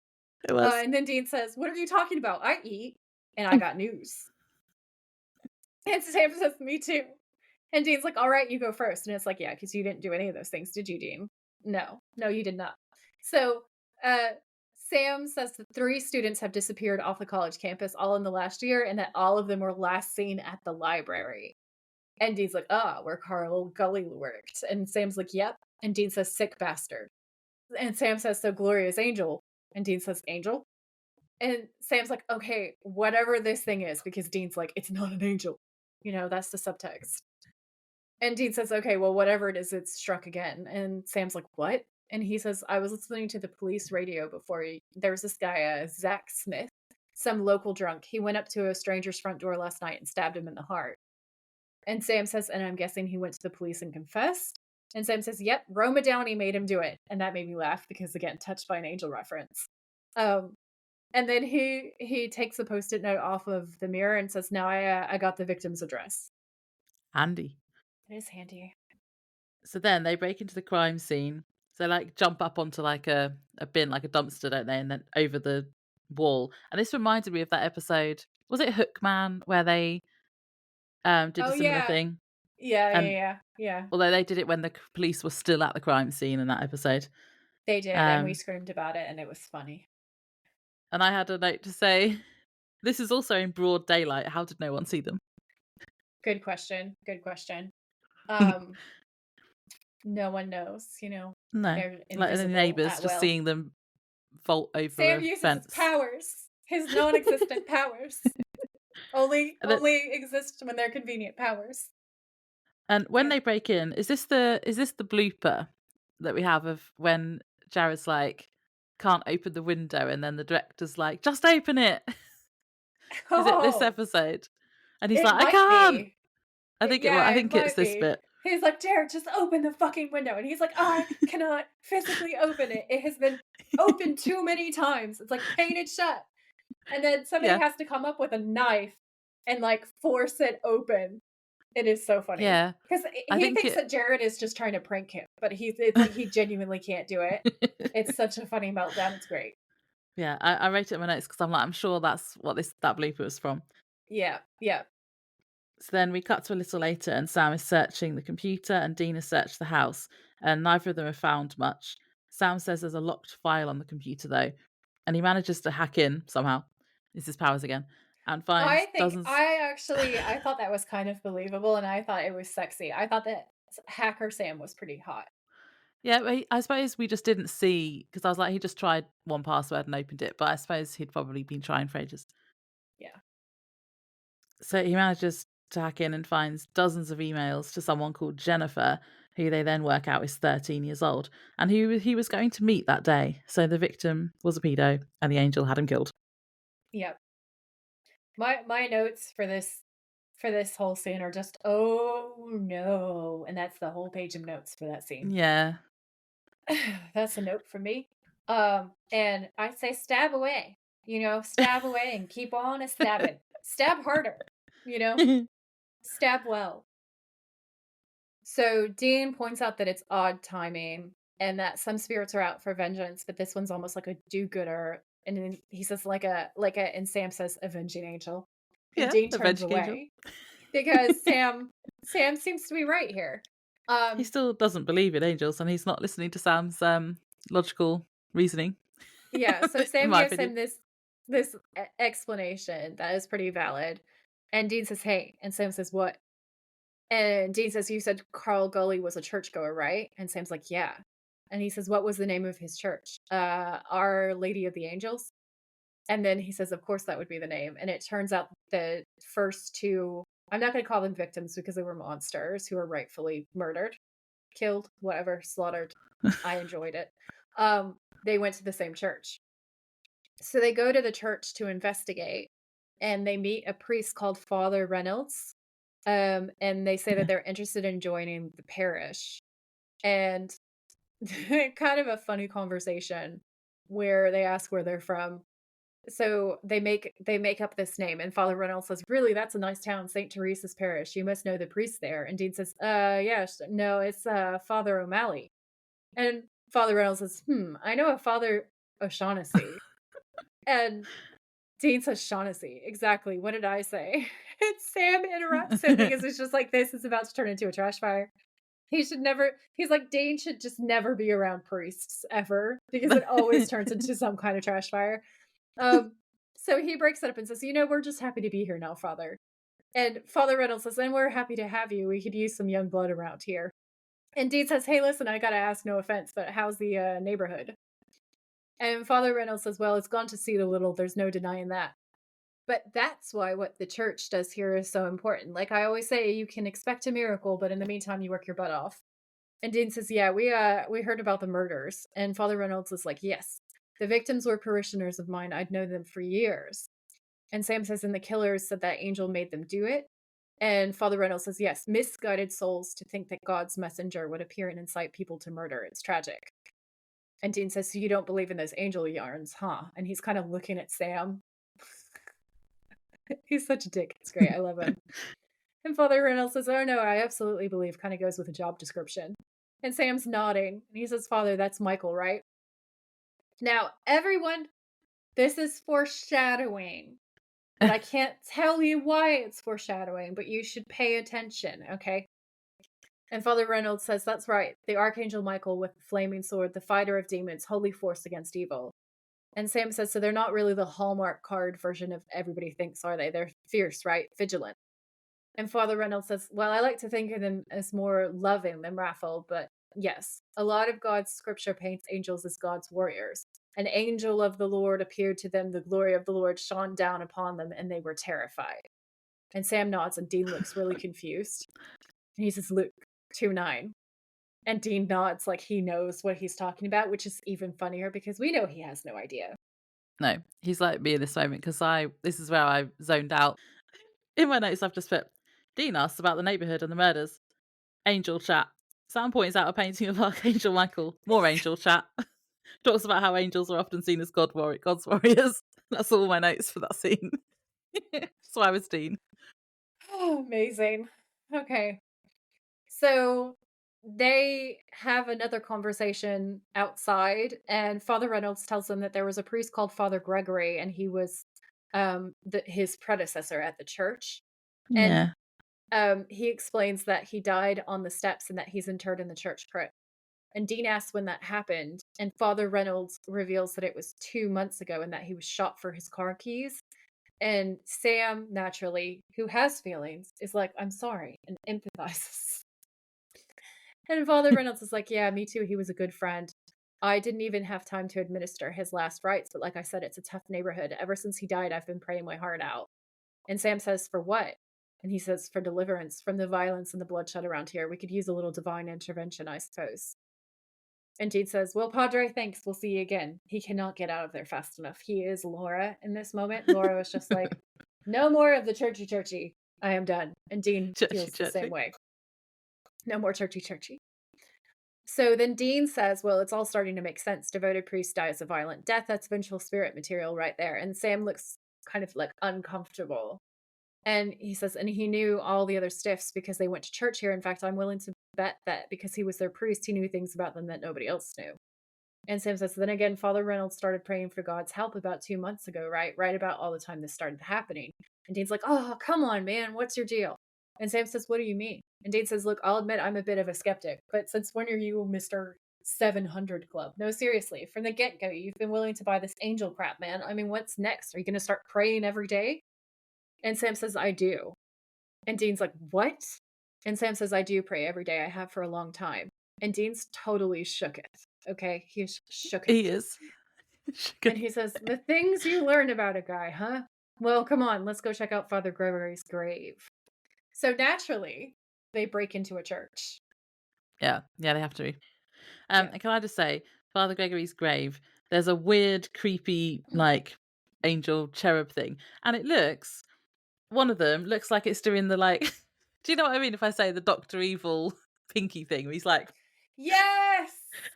Speaker 2: It was.
Speaker 1: And then Dean says, "What are you talking about? I eat, and I got news." And Sam says, "Me too." And Dean's like, "Alright, you go first." And it's like, "Yeah, because you didn't do any of those things, did you, Dean?" "No. No, you did not." So, uh, Sam says that 3 students have disappeared off the college campus all in the last year, and that all of them were last seen at the library. And Dean's like, "Ah, where Carl Gully worked." And Sam's like, "Yep." And Dean says, "Sick bastard." And Sam says, "So Gloria's Angel." And Dean says, "Angel?" And Sam's like, "Okay, whatever this thing is," because Dean's like, "It's not an angel." That's the subtext. And Dean says, "Okay, well, whatever it is, it's struck again." And Sam's like, "What?" And he says, "I was listening to the police radio before there was this guy, Zach Smith, some local drunk. He went up to a stranger's front door last night and stabbed him in the heart." And Sam says, "And I'm guessing he went to the police and confessed?" And Sam says, "Yep, Roma Downey made him do it." And that made me laugh because, again, touched by an angel reference. Um, and then he takes a post-it note off of the mirror and says, "Now I got the victim's address."
Speaker 2: Handy.
Speaker 1: It is handy.
Speaker 2: So then they break into the crime scene. So like jump up onto like a bin, like a dumpster, don't they? And then over the wall. And this reminded me of that episode. Was it Hookman where they did a
Speaker 1: Oh
Speaker 2: similar
Speaker 1: yeah.
Speaker 2: thing?
Speaker 1: Yeah, yeah,
Speaker 2: And
Speaker 1: yeah, yeah.
Speaker 2: although they did it when the police were still at the crime scene in that episode.
Speaker 1: They did, and we
Speaker 2: Um,
Speaker 1: screamed about it, and it was funny.
Speaker 2: and I had a note to say, this is also in broad daylight. How did no one see them?
Speaker 1: Good question. Good question. Um, no one knows.
Speaker 2: No.
Speaker 1: They're
Speaker 2: Like the
Speaker 1: invisible
Speaker 2: neighbours
Speaker 1: at
Speaker 2: just
Speaker 1: will.
Speaker 2: seeing them vault over
Speaker 1: Sam
Speaker 2: a
Speaker 1: uses his
Speaker 2: fence.
Speaker 1: powers, his non-existent powers. Only
Speaker 2: And then
Speaker 1: only exist when they're convenient powers.
Speaker 2: And when
Speaker 1: Yeah.
Speaker 2: they break in, is this the blooper that we have of when Jared's like, can't open the window, and then the director's like, just open it. Is it this
Speaker 1: Oh,
Speaker 2: episode? And he's
Speaker 1: it
Speaker 2: like, I
Speaker 1: might
Speaker 2: can't.
Speaker 1: be.
Speaker 2: I
Speaker 1: Yeah, it
Speaker 2: think it's
Speaker 1: might
Speaker 2: this
Speaker 1: be.
Speaker 2: bit.
Speaker 1: He's like, "Jared, just open the fucking window." And he's like, "I cannot physically open it. It has been opened too many times. It's like painted shut." And then somebody
Speaker 2: Yeah.
Speaker 1: has to come up with a knife and like force it open. It is so funny
Speaker 2: Yeah.
Speaker 1: because
Speaker 2: I
Speaker 1: he
Speaker 2: think
Speaker 1: thinks
Speaker 2: it
Speaker 1: that Jared is just trying to prank him, but it's like he genuinely can't do it. It's such a funny meltdown. It's great.
Speaker 2: Yeah, I wrote it in my notes because I'm like, I'm sure that's what that blooper was from.
Speaker 1: Yeah, yeah.
Speaker 2: So then we cut to a little later, and Sam is searching the computer, and Dean has searched the house, and neither of them have found much. Sam says there's a locked file on the computer, though, and he manages to hack in somehow. This is powers again, and finds dozens.
Speaker 1: I thought that was kind of believable, and I thought it was sexy. I thought that Hacker Sam was pretty hot.
Speaker 2: Yeah, but I suppose we just didn't see because I was like, he just tried one password and opened it, but I suppose he'd probably been trying for ages.
Speaker 1: Yeah.
Speaker 2: So he manages to hack in and finds dozens of emails to someone called Jennifer, who they then work out is 13 years old, and who he was going to meet that day. So the victim was a pedo, and the angel had him killed.
Speaker 1: Yep. My notes for this whole scene are just, "Oh, no," and that's the whole page of notes for that scene.
Speaker 2: Yeah.
Speaker 1: That's a note from me. And I say stab away, stab away and keep on a stabbing. Stab harder, you know, stab well. So Dean points out that it's odd timing and that some spirits are out for vengeance, but this one's almost like a do-gooder. And then he says and Sam says avenging angel. And
Speaker 2: Yeah,
Speaker 1: Dean
Speaker 2: the
Speaker 1: turns
Speaker 2: veg angel.
Speaker 1: away because Sam seems to be right here.
Speaker 2: He
Speaker 1: Um,
Speaker 2: still doesn't believe in angels, and he's not listening to Sam's logical reasoning,
Speaker 1: Yeah, so
Speaker 2: in
Speaker 1: Sam
Speaker 2: my
Speaker 1: gives
Speaker 2: opinion.
Speaker 1: him this explanation that is pretty valid, and Dean says, "Hey," and Sam says, "What?" And Dean says, "You said Carl Gully was a churchgoer, right?" And Sam's like, "Yeah." And he says, "What was the name of his church?" Our Lady of the Angels. And then he says, "Of course that would be the name." And it turns out the first two, I'm not going to call them victims because they were monsters who were rightfully murdered, killed, whatever, slaughtered. I enjoyed it. They went to the same church. So they go to the church to investigate, and they meet a priest called Father Reynolds. And they say that
Speaker 2: Yeah.
Speaker 1: they're interested in joining the parish. And kind of a funny conversation where they ask where they're from. So they make up this name, and Father Reynolds says, "Really, that's a nice town, St. Teresa's Parish. You must know the priest there." And Dean says, yes, no, it's Father O'Malley." And Father Reynolds says, I know a Father O'Shaughnessy. And Dean says Shaughnessy. Exactly. What did I say? And Sam interrupts him because it's just like, this is about to turn into a trash fire. He's like, Dean should just never be around priests ever because it always turns into some kind of trash fire. Um, so he breaks it up and says, we're just happy to be here now, Father. And Father Reynolds says, and we're happy to have you. We could use some young blood around here. And Dean says, hey, listen, I got to ask, no offense, but how's the neighborhood? And Father Reynolds says, well, it's gone to seed a little. There's no denying that. But that's why what the church does here is so important. Like I always say, you can expect a miracle, but in the meantime, you work your butt off. And Dean says, yeah, we heard about the murders. And Father Reynolds is like, yes, the victims were parishioners of mine. I'd known them for years. And Sam says, and the killers said that angel made them do it. And Father Reynolds says, yes, misguided souls to think that God's messenger would appear and incite people to murder. It's tragic. And Dean says, so you don't believe in those angel yarns, huh? And he's kind of looking at Sam. He's such a dick. It's great. I love him. And Father Reynolds says, oh no, I absolutely believe, kind of goes with the job description. And Sam's nodding. And he says, Father, that's Michael, right? Now, everyone, this is foreshadowing. But I can't tell you why it's foreshadowing, but you should pay attention, okay? And Father Reynolds says, that's right. The Archangel Michael with the flaming sword, the fighter of demons, holy force against evil. And Sam says, so they're not really the Hallmark card version of everybody thinks, are they? They're fierce, right? Vigilant. And Father Reynolds says, well, I like to think of them as more loving than wrathful, but yes, a lot of God's scripture paints angels as God's warriors. An angel of the Lord appeared to them, the glory of the Lord shone down upon them, and they were terrified. And Sam nods, and Dean looks really confused. And he says, Luke 2:9. And Dean nods like he knows what he's talking about, which is even funnier because we know he has no idea.
Speaker 2: No, he's like me in this moment because this is where I zoned out. In my notes, I've just put Dean asks about the neighborhood and the murders. Angel chat. Sam points out a painting of Archangel Michael. More angel chat. Talks about how angels are often seen as God's warriors. That's all my notes for that scene. So I was Dean.
Speaker 1: Oh, amazing. Okay. So they have another conversation outside, and Father Reynolds tells them that there was a priest called Father Gregory, and he was his predecessor at the church. And
Speaker 2: Yeah.
Speaker 1: he explains that he died on the steps and that he's interred in the church crypt. And Dean asks when that happened, and Father Reynolds reveals that it was 2 months ago and that he was shot for his car keys. And Sam, naturally, who has feelings, is like, "I'm sorry," and empathizes. And Father Reynolds is like, "Yeah, me too. He was a good friend. I didn't even have time to administer his last rites, but like I said, it's a tough neighborhood. Ever since he died, I've been praying my heart out." And Sam says, "For what?" And he says, "For deliverance from the violence and the bloodshed around here. We could use a little divine intervention, I suppose." And Dean says, "Well, Padre, thanks. We'll see you again." He cannot get out of there fast enough. He is Laura in this moment. Laura was just like, "No more of the churchy churchy. I am done." And Dean
Speaker 2: Churchy,
Speaker 1: feels the same
Speaker 2: churchy.
Speaker 1: way. No more churchy churchy. So then Dean says, "Well, it's all starting to make sense. Devoted priest dies a violent death. That's vengeful spirit material right there." And Sam looks kind of like uncomfortable. And he says, and he knew all the other stiffs because they went to church here. In fact, I'm willing to bet that because he was their priest, he knew things about them that nobody else knew. And Sam says, then again, Father Reynolds started praying for God's help about 2 months ago, right? Right about all the time this started happening. And Dean's like, "Oh, come on, man. What's your deal?" And Sam says, "What do you mean?" And Dean says, "Look, I'll admit I'm a bit of a skeptic, but since when are you Mr. 700 Club? No, seriously, from the get go, you've been willing to buy this angel crap, man. I mean, what's next? Are you going to start praying every day?" And Sam says, "I do." And Dean's like, "What?" And Sam says, "I do pray every day. I have for a long time." And Dean's totally shook it. Okay. He's shook
Speaker 2: He
Speaker 1: it.
Speaker 2: is.
Speaker 1: And he says, "The things you learn about a guy, huh? Well, come on. Let's go check out Father Gregory's grave." So naturally, they break into a church.
Speaker 2: Yeah, yeah, they have to.
Speaker 1: Yeah.
Speaker 2: And can I just say, Father Gregory's grave, there's a weird, creepy, like, angel cherub thing, and it looks one of them looks like it's doing the, like do you know what I mean if I say the Doctor Evil pinky thing where he's like
Speaker 1: Yes.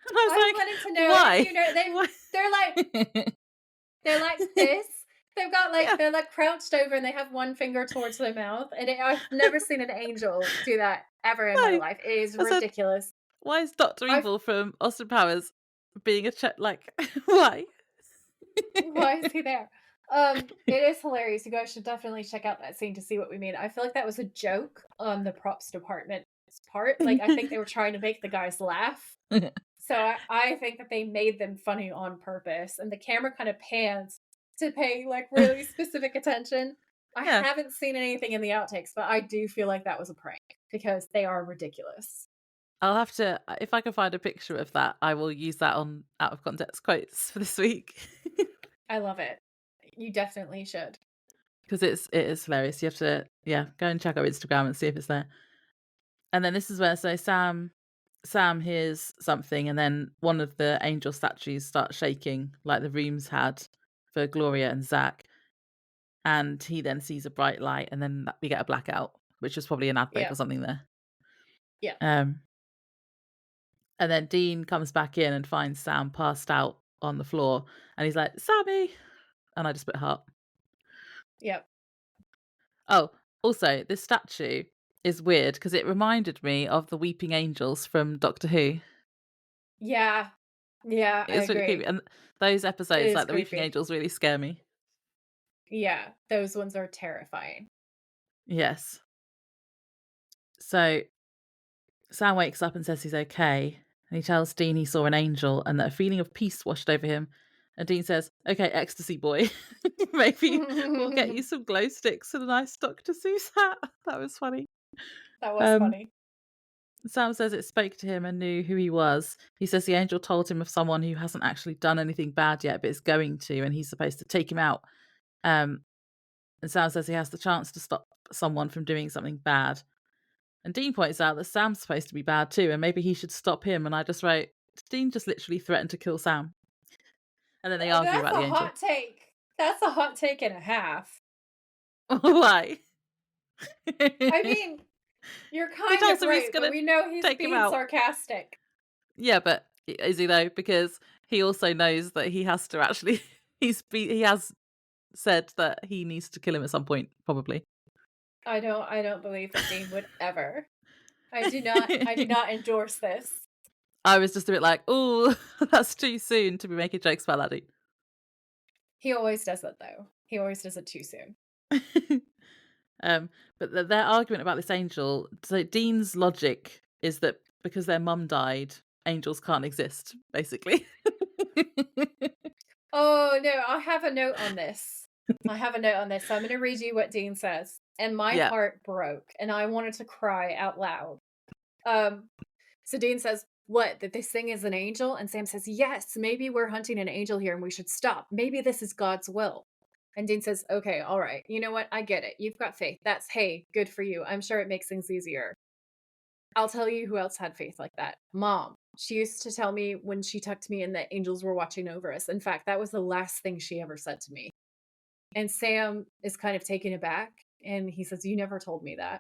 Speaker 2: and I was
Speaker 1: I was
Speaker 2: like,
Speaker 1: wanting to know if
Speaker 2: "Why?
Speaker 1: you know
Speaker 2: Why?"
Speaker 1: they're like this. They've got like
Speaker 2: Yeah,
Speaker 1: they're like crouched over and they have one finger towards their mouth. And I've never seen an angel do that ever in my
Speaker 2: no.
Speaker 1: life. It is
Speaker 2: I said,
Speaker 1: ridiculous.
Speaker 2: "Why is Doctor
Speaker 1: I've
Speaker 2: Evil from Austin Powers being a like, why?"
Speaker 1: Why is he there? It is hilarious. You guys should definitely check out that scene to see what we mean. I feel like that was a joke on the props department's part. Like I think they were trying to make the guys laugh. So I think that they made them funny on purpose. And the camera kind of pans to pay like really specific attention. I
Speaker 2: Yeah.
Speaker 1: haven't seen anything in the outtakes, but I do feel like that was a prank because they are ridiculous.
Speaker 2: I'll have to if I can find a picture of that, I will use that on out of context quotes for this week.
Speaker 1: I love it. You definitely should.
Speaker 2: Because it is hilarious. You have to, yeah, go and check our Instagram and see if it's there. And then this is where so Sam hears something, and then one of the angel statues starts shaking, like the rooms had for Gloria and Zach. And he then sees a bright light, and then we get a blackout, which was probably an ad break
Speaker 1: Yeah.
Speaker 2: or something there.
Speaker 1: Yeah.
Speaker 2: Um, and then Dean comes back in and finds Sam passed out on the floor, and he's like, "Sammy," and I just put heart.
Speaker 1: Yep.
Speaker 2: Oh, also, this statue is weird because it reminded me of the weeping angels from Doctor Who.
Speaker 1: Yeah. Yeah, I
Speaker 2: It's really creepy,
Speaker 1: agree.
Speaker 2: and those
Speaker 1: It
Speaker 2: episodes,
Speaker 1: is
Speaker 2: like the weeping
Speaker 1: creepy.
Speaker 2: angels, really scare me.
Speaker 1: Yeah, those ones are terrifying.
Speaker 2: Yes. So Sam wakes up and says he's okay, and he tells Dean he saw an angel and that a feeling of peace washed over him. And Dean says, "Okay, ecstasy boy, maybe we'll get you
Speaker 1: That
Speaker 2: some glow sticks and a nice Dr. Seuss hat." That was funny.
Speaker 1: was
Speaker 2: Um,
Speaker 1: funny.
Speaker 2: Sam says it spoke to him and knew who he was. He says the angel told him of someone who hasn't actually done anything bad yet, but is going to, and he's supposed to take him out. Um, and Sam says he has the chance to stop someone from doing something bad. And Dean points out that Sam's supposed to be bad too, and maybe he should stop him. And I just wrote, Dean just literally threatened to kill Sam. And then they argue
Speaker 1: That's
Speaker 2: about the
Speaker 1: a
Speaker 2: angel.
Speaker 1: hot take. That's a hot take and a half.
Speaker 2: Why?
Speaker 1: I mean, you're
Speaker 2: He
Speaker 1: kind
Speaker 2: tells
Speaker 1: of
Speaker 2: him he's
Speaker 1: right, but
Speaker 2: gonna
Speaker 1: we know he's
Speaker 2: take him
Speaker 1: being
Speaker 2: out.
Speaker 1: sarcastic.
Speaker 2: Yeah, but is he though? Because he also knows that he has to actually. He has said that he needs to kill him at some point, probably.
Speaker 1: I don't believe that Dean would ever. I do not endorse this.
Speaker 2: I was just a bit like, "Oh, that's too soon to be making jokes about Laddie."
Speaker 1: He always does it though. He always does it too soon.
Speaker 2: Um, but their argument about this angel, so Dean's logic is that because their mum died, angels can't exist, basically.
Speaker 1: Oh, no, I have a note on this. I have a note on this, so I'm gonna read you what Dean says, and my
Speaker 2: Yeah.
Speaker 1: heart broke, and I wanted to cry out loud. Um, so Dean says, "What, that this thing is an angel?" And Sam says, "Yes, maybe we're hunting an angel here and we should stop. Maybe this is God's will." And Dean says, "Okay, all right. You know what? I get it. You've got faith. That's, hey, good for you. I'm sure it makes things easier." I'll tell you who else had faith like that. Mom. She used to tell me when she tucked me in that angels were watching over us. In fact, that was the last thing she ever said to me. And Sam is kind of taken aback and he says, "You never told me that."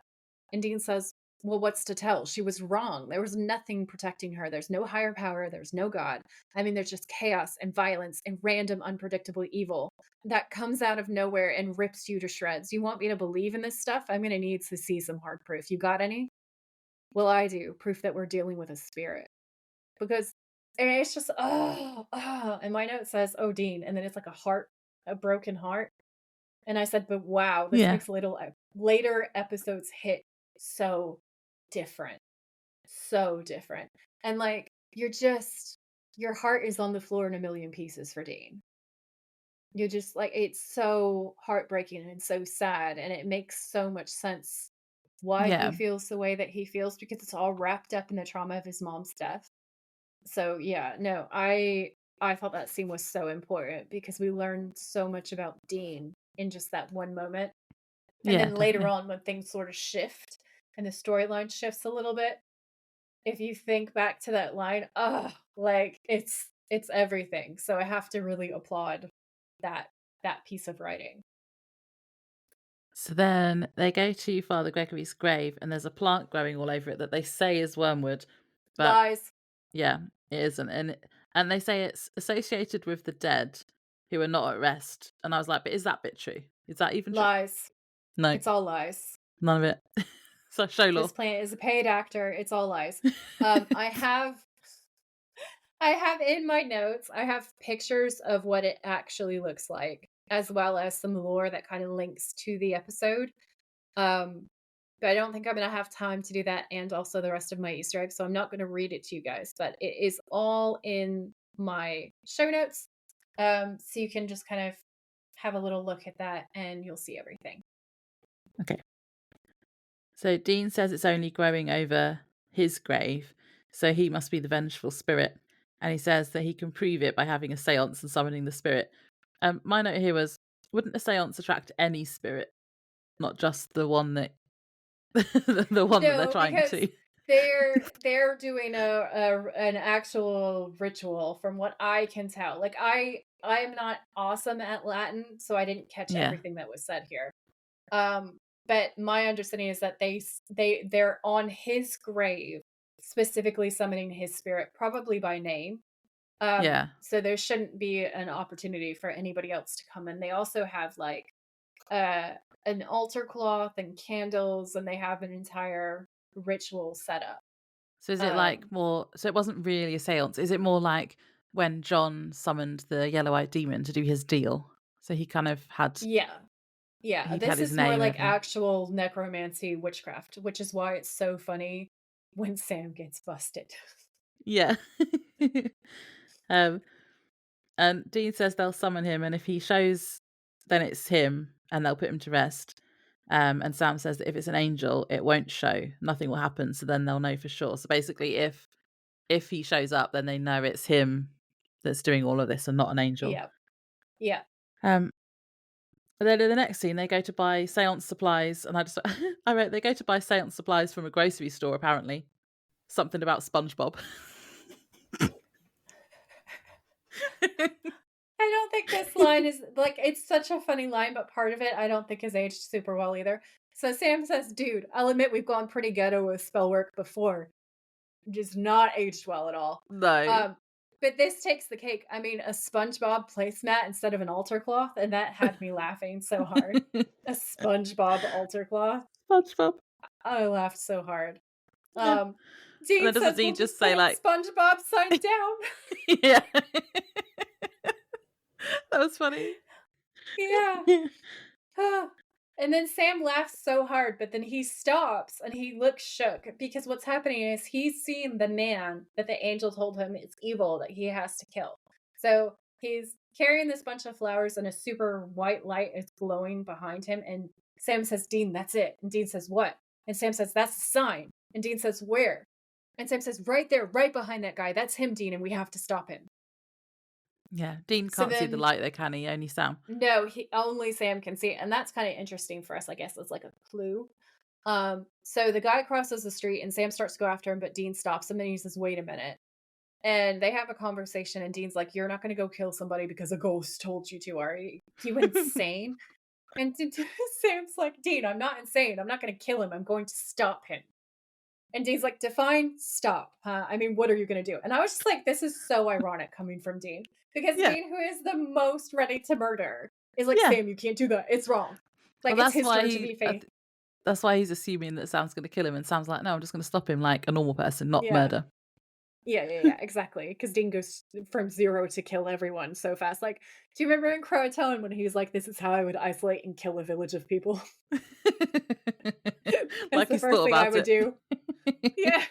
Speaker 1: And Dean says, "Well, what's to tell? She was wrong. There was nothing protecting her. There's no higher power. There's no God. I mean, there's just chaos and violence and random, unpredictable evil that comes out of nowhere and rips you to shreds. You want me to believe in this stuff? I'm going to need to see some hard proof. You got any?" Well, I do. Proof that we're dealing with a spirit. Because and it's just, oh. And my note says, "Oh, Dean." And then it's like a heart, a broken heart. And I said, "But wow, this
Speaker 2: Yeah.
Speaker 1: makes later episodes hit so different. So different." And like, your heart is on the floor in a million pieces for Dean. You're just like, it's so heartbreaking and so sad. And it makes so much sense why he
Speaker 2: Yeah.
Speaker 1: feels the way that he feels because it's all wrapped up in the trauma of his mom's death. So yeah, no, I thought that scene was so important because we learned so much about Dean in just that one moment. And
Speaker 2: Yeah,
Speaker 1: then later
Speaker 2: definitely.
Speaker 1: on when things sort of shift and the storyline shifts a little bit, if you think back to that line, like it's everything. So I have to really applaud that that piece of writing.
Speaker 2: So then they go to Father Gregory's grave, and there's a plant growing all over it that they say is wormwood, but
Speaker 1: Lies,
Speaker 2: yeah, it isn't. And they say it's associated with the dead who are not at rest. And I was like, but is that bit true? Is that even true?
Speaker 1: lies.
Speaker 2: No,
Speaker 1: It's all lies.
Speaker 2: none of it. So show
Speaker 1: This
Speaker 2: law.
Speaker 1: plant is a paid actor. It's all lies. I have in my notes, I have pictures of what it actually looks like, as well as some lore that kind of links to the episode. Um, but I don't think I'm gonna have time to do that and also the rest of my Easter eggs, so I'm not gonna read it to you guys, but it is all in my show notes. So you can just kind of have a little look at that and you'll see everything.
Speaker 2: Okay. So Dean says it's only growing over his grave, so he must be the vengeful spirit. And he says that he can prove it by having a seance and summoning the spirit. My note here was, wouldn't a seance attract any spirit, not just the one that the one that they're
Speaker 1: No,
Speaker 2: trying
Speaker 1: because
Speaker 2: to?
Speaker 1: they're doing a an actual ritual from what I can tell. Like I'm not awesome at Latin, so I didn't catch
Speaker 2: Yeah,
Speaker 1: everything that was said here. Um, but my understanding is that they're on his grave, specifically summoning his spirit, probably by name.
Speaker 2: yeah.
Speaker 1: So there shouldn't be an opportunity for anybody else to come in. They also have like uh an altar cloth and candles, and they have an entire ritual set up.
Speaker 2: So is it like
Speaker 1: Um,
Speaker 2: more? So it wasn't really a seance. Is it more like when John summoned the yellow-eyed demon to do his deal? So he kind of had
Speaker 1: yeah. Yeah,
Speaker 2: he'd had
Speaker 1: this
Speaker 2: his
Speaker 1: is more
Speaker 2: name and
Speaker 1: like
Speaker 2: everything.
Speaker 1: actual necromancy witchcraft, which is why it's so funny when Sam gets busted.
Speaker 2: Yeah. um, and Dean says they'll summon him, and if he shows, then it's him, and they'll put him to rest. And Sam says that if it's an angel, it won't show. Nothing will happen. So then they'll know for sure. So basically, if he shows up, then they know it's him that's doing all of this and not an angel.
Speaker 1: Yeah. Yeah.
Speaker 2: Um, and then in the next scene, they go to buy seance supplies, and I just I wrote they go to buy seance supplies from a grocery store. Apparently, something about SpongeBob.
Speaker 1: I don't think this line is like it's such a funny line, but part of it I don't think is aged super well either. So Sam says, "Dude, I'll admit we've gone pretty ghetto with spell work before. Just not aged well at all."
Speaker 2: No.
Speaker 1: Um, but this takes the cake. I mean, a SpongeBob placemat instead of an altar cloth, and that had me laughing so hard. A SpongeBob altar cloth.
Speaker 2: SpongeBob.
Speaker 1: I laughed so hard.
Speaker 2: Yeah.
Speaker 1: Um,
Speaker 2: And then
Speaker 1: Dean
Speaker 2: doesn't
Speaker 1: says,
Speaker 2: he
Speaker 1: "We'll
Speaker 2: just
Speaker 1: just
Speaker 2: say
Speaker 1: put
Speaker 2: like,
Speaker 1: SpongeBob side down."
Speaker 2: yeah, that was funny.
Speaker 1: Yeah.
Speaker 2: Yeah.
Speaker 1: And then Sam laughs so hard, but then he stops and he looks shook because what's happening is he's seen the man that the angel told him is evil that he has to kill. So he's carrying this bunch of flowers and a super white light is glowing behind him. And Sam says, Dean, that's it. And Dean says, what? And Sam says, that's the sign. And Dean says, where? And Sam says, right there, right behind that guy. That's him, Dean, and we have to stop him.
Speaker 2: Yeah, Dean
Speaker 1: So
Speaker 2: can't see the
Speaker 1: then
Speaker 2: light, though, can he? Only Sam.
Speaker 1: no, he only Sam can see it, and that's kind of interesting for us, I guess. It's like a clue. So the guy crosses the street, and Sam starts to go after him, but Dean stops him, and he says, "Wait a minute." And they have a conversation, and Dean's like, "You're not going to go kill somebody because a ghost told you to, are you? You insane?" And Sam's like, "Dean, I'm not insane. I'm not going to kill him. I'm going to stop him." And Dean's like, "Define stop, huh? I mean, what are you going to do?" And I was just like, this is so ironic coming from Dean because
Speaker 2: Yeah,
Speaker 1: Dean, who is the most ready to murder, is like,
Speaker 2: yeah.
Speaker 1: "Sam, you can't do that. It's wrong.
Speaker 2: Well,
Speaker 1: Like, it's his turn to be faith."
Speaker 2: that's why he's assuming that Sam's gonna kill him, and Sam's like, "No, I'm just gonna stop him like a normal person, not
Speaker 1: Yeah.
Speaker 2: murder."
Speaker 1: Yeah, exactly. Because Dean goes from 0 to kill everyone so fast. Like, do you remember in Croatoan when he was like, "This is how I would isolate and kill a village of people"? That's
Speaker 2: Like
Speaker 1: the
Speaker 2: he's
Speaker 1: first
Speaker 2: thought
Speaker 1: thing I
Speaker 2: about
Speaker 1: would
Speaker 2: it.
Speaker 1: do. Yeah.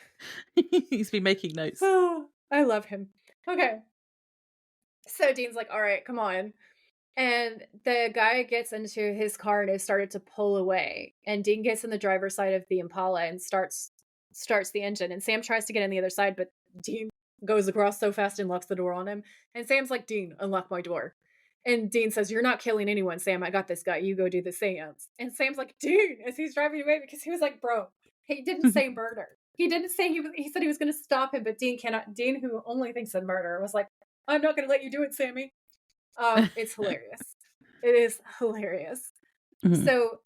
Speaker 2: He's been making notes.
Speaker 1: Oh, I love him. Okay. So Dean's like, "All right, come on." And the guy gets into his car and has started to pull away. And Dean gets in the driver's side of the Impala and starts the engine. And Sam tries to get on the other side, but Dean goes across so fast and locks the door on him. And Sam's like, "Dean, unlock my door." And Dean says, "You're not killing anyone, Sam. I got this guy. You go do the seance." And Sam's like, "Dean," as he's driving away because he was like, "Bro, he didn't say murder. He didn't say he said he was going to stop him, but Dean cannot." Dean, who only thinks of murder, was like, "I'm not going to let you do it, Sammy." It's hilarious. It is hilarious.
Speaker 2: Mhm.
Speaker 1: So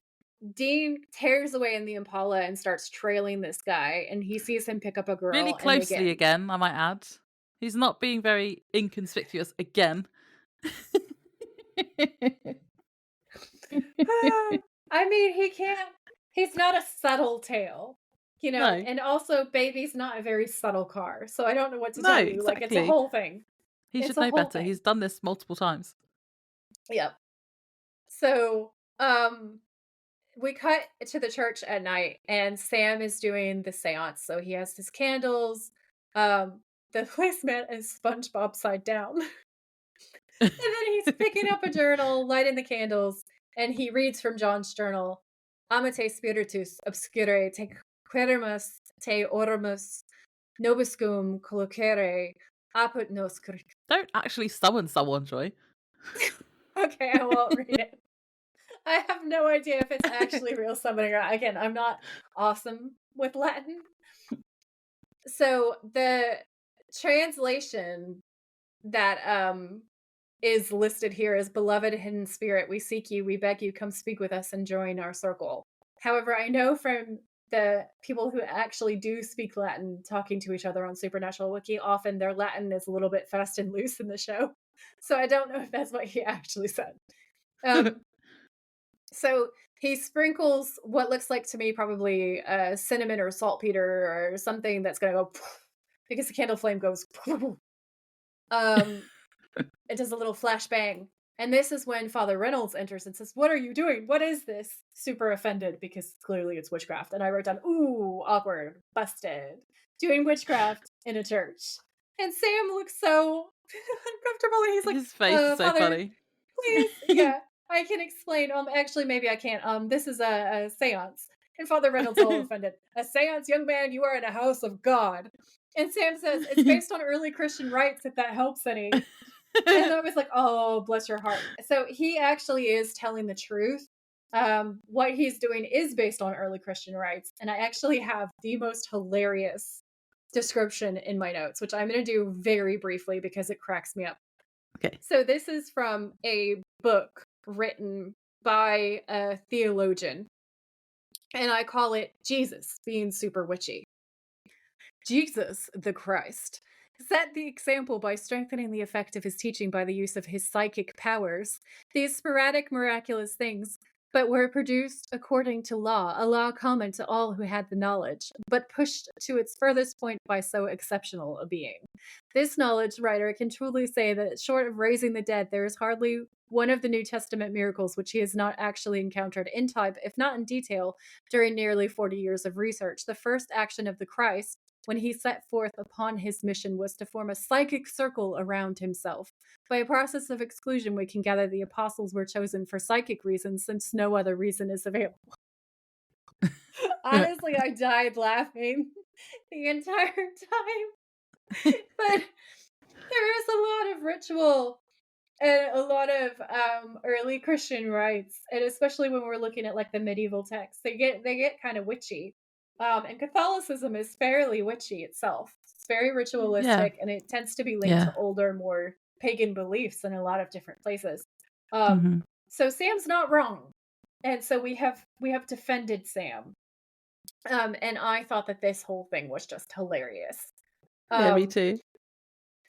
Speaker 1: Dean tears away in the Impala and starts trailing this guy, and he sees him pick up a
Speaker 2: Really
Speaker 1: girl, and they
Speaker 2: closely
Speaker 1: get
Speaker 2: again, I might add. He's not being very inconspicuous again.
Speaker 1: I mean, he can't he's not a subtle tail,
Speaker 2: No.
Speaker 1: and also Baby's not a very subtle car, so I don't know what to
Speaker 2: No,
Speaker 1: tell you, like, it's a
Speaker 2: exactly.
Speaker 1: whole thing.
Speaker 2: He
Speaker 1: It's
Speaker 2: should
Speaker 1: a
Speaker 2: know
Speaker 1: whole
Speaker 2: better.
Speaker 1: thing.
Speaker 2: He's done this multiple times.
Speaker 1: Yep. So, we cut to the church at night, and Sam is doing the seance, so he has his candles, the placemat is SpongeBob side down. And then he's picking up a journal, lighting the candles, and he reads from John's journal, Amate spiritus obscure te querimus te ormus nobiscum collocere apud nos
Speaker 2: Don't actually summon someone, Joy.
Speaker 1: Okay, I won't read it. I have no idea if it's actually real summoning or not. Again, I'm not awesome with Latin. So the translation that is listed here as beloved hidden spirit, we seek you, we beg you, come speak with us and join our circle. However, I know from the people who actually do speak Latin talking to each other on Supernatural Wiki, often their Latin is a little bit fast and loose in the show. So I don't know if that's what he actually said. Um, so he sprinkles what looks like to me probably cinnamon or saltpeter or something that's going to go because the candle flame goes. Um, it does a little flashbang. And this is when Father Reynolds enters and says, "What are you doing? What is this?" Super offended because clearly it's witchcraft. And I wrote down, "Ooh, awkward, busted, doing witchcraft in a church." And Sam looks so uncomfortable. And he's like,
Speaker 2: His face is so
Speaker 1: "Father,
Speaker 2: funny.
Speaker 1: please, yeah, I can explain. Actually, maybe I can't. This is a seance." And Father Reynolds all offended. "A seance, young man? You are in a house of God." And Sam says, "It's based on early Christian rites, if that helps any." And I was like, "Oh, bless your heart." So he actually is telling the truth. What he's doing is based on early Christian rites. And I actually have the most hilarious description in my notes, which I'm going to do very briefly because it cracks me up.
Speaker 2: Okay.
Speaker 1: So this is from a book written by a theologian, and I call it Jesus Being Super Witchy. Jesus, the Christ, set the example by strengthening the effect of his teaching by the use of his psychic powers. These sporadic, miraculous things, but were produced according to law, a law common to all who had the knowledge, but pushed to its furthest point by so exceptional a being. This knowledge, writer, can truly say that short of raising the dead, there is hardly one of the New Testament miracles which he has not actually encountered in type, if not in detail, during nearly 40 years of research. The first action of the Christ when he set forth upon his mission was to form a psychic circle around himself. By a process of exclusion, we can gather the apostles were chosen for psychic reasons since no other reason is available. Honestly, I died laughing the entire time. But there is a lot of ritual and a lot of early Christian rites, and especially when we're looking at like the medieval texts, they get kind of witchy. And Catholicism is fairly witchy itself. It's very
Speaker 2: Yeah.
Speaker 1: ritualistic, and it tends to be linked
Speaker 2: Yeah.
Speaker 1: to older, more pagan beliefs in a lot of different places. Um,
Speaker 2: Mhm.
Speaker 1: so Sam's not wrong, and so we have defended Sam. And I thought that this whole thing was just hilarious.
Speaker 2: Yeah, me
Speaker 1: Um,
Speaker 2: too.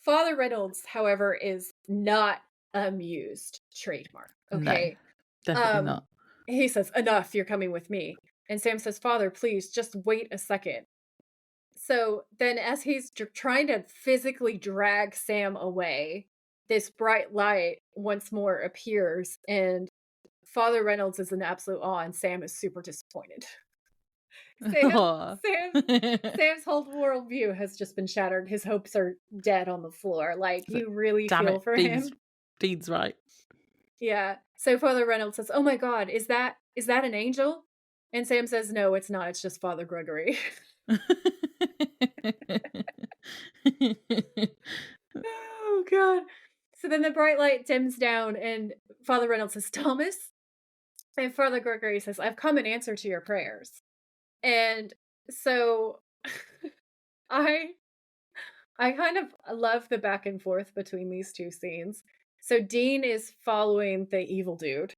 Speaker 1: Father Reynolds, however, is not amused trademark.
Speaker 2: No,
Speaker 1: Okay.
Speaker 2: definitely
Speaker 1: Um,
Speaker 2: not.
Speaker 1: he says, "Enough, you're coming with me." And Sam says, "Father, please just wait a second." So then, as he's trying to physically drag Sam away, this bright light once more appears, and Father Reynolds is in absolute awe, and Sam is super disappointed. Sam,
Speaker 2: Aw.
Speaker 1: Sam, Sam's whole worldview has just been shattered. His hopes are dead on the floor. Like,
Speaker 2: But
Speaker 1: you really
Speaker 2: damn
Speaker 1: feel
Speaker 2: it,
Speaker 1: for
Speaker 2: Dean's
Speaker 1: him.
Speaker 2: Dean's right.
Speaker 1: Yeah. So Father Reynolds says, "Oh my God, is that an angel?" And Sam says, "No, it's not. It's just Father Gregory." Oh God. So then the bright light dims down, and Father Reynolds says, "Thomas," and Father Gregory says, "I've come in answer to your prayers." And so I I kind of love the back and forth between these two scenes. So Dean is following the evil dude,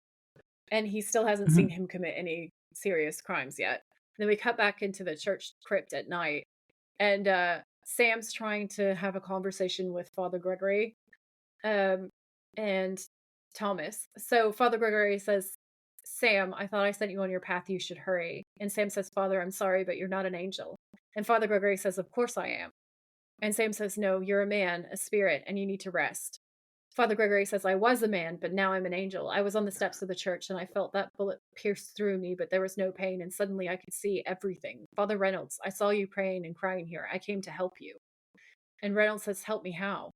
Speaker 1: and he still hasn't seen
Speaker 2: Mhm.
Speaker 1: him commit any serious crimes yet. Then we cut back into the church crypt at night, and Sam's trying to have a conversation with Father Gregory, um, and Thomas. So Father Gregory says, "Sam, I thought I sent you on your path. You should hurry." And Sam says, "Father, I'm sorry, but you're not an angel." And Father Gregory says, "Of course I am." And Sam says, "No, you're a man, a spirit, and you need to rest." Father Gregory says, "I was a man, but now I'm an angel. I was on the steps of the church and I felt that bullet pierce through me, but there was no pain, and suddenly I could see everything. Father Reynolds, I saw you praying and crying here. I came to help you." And Reynolds says, "Help me how?"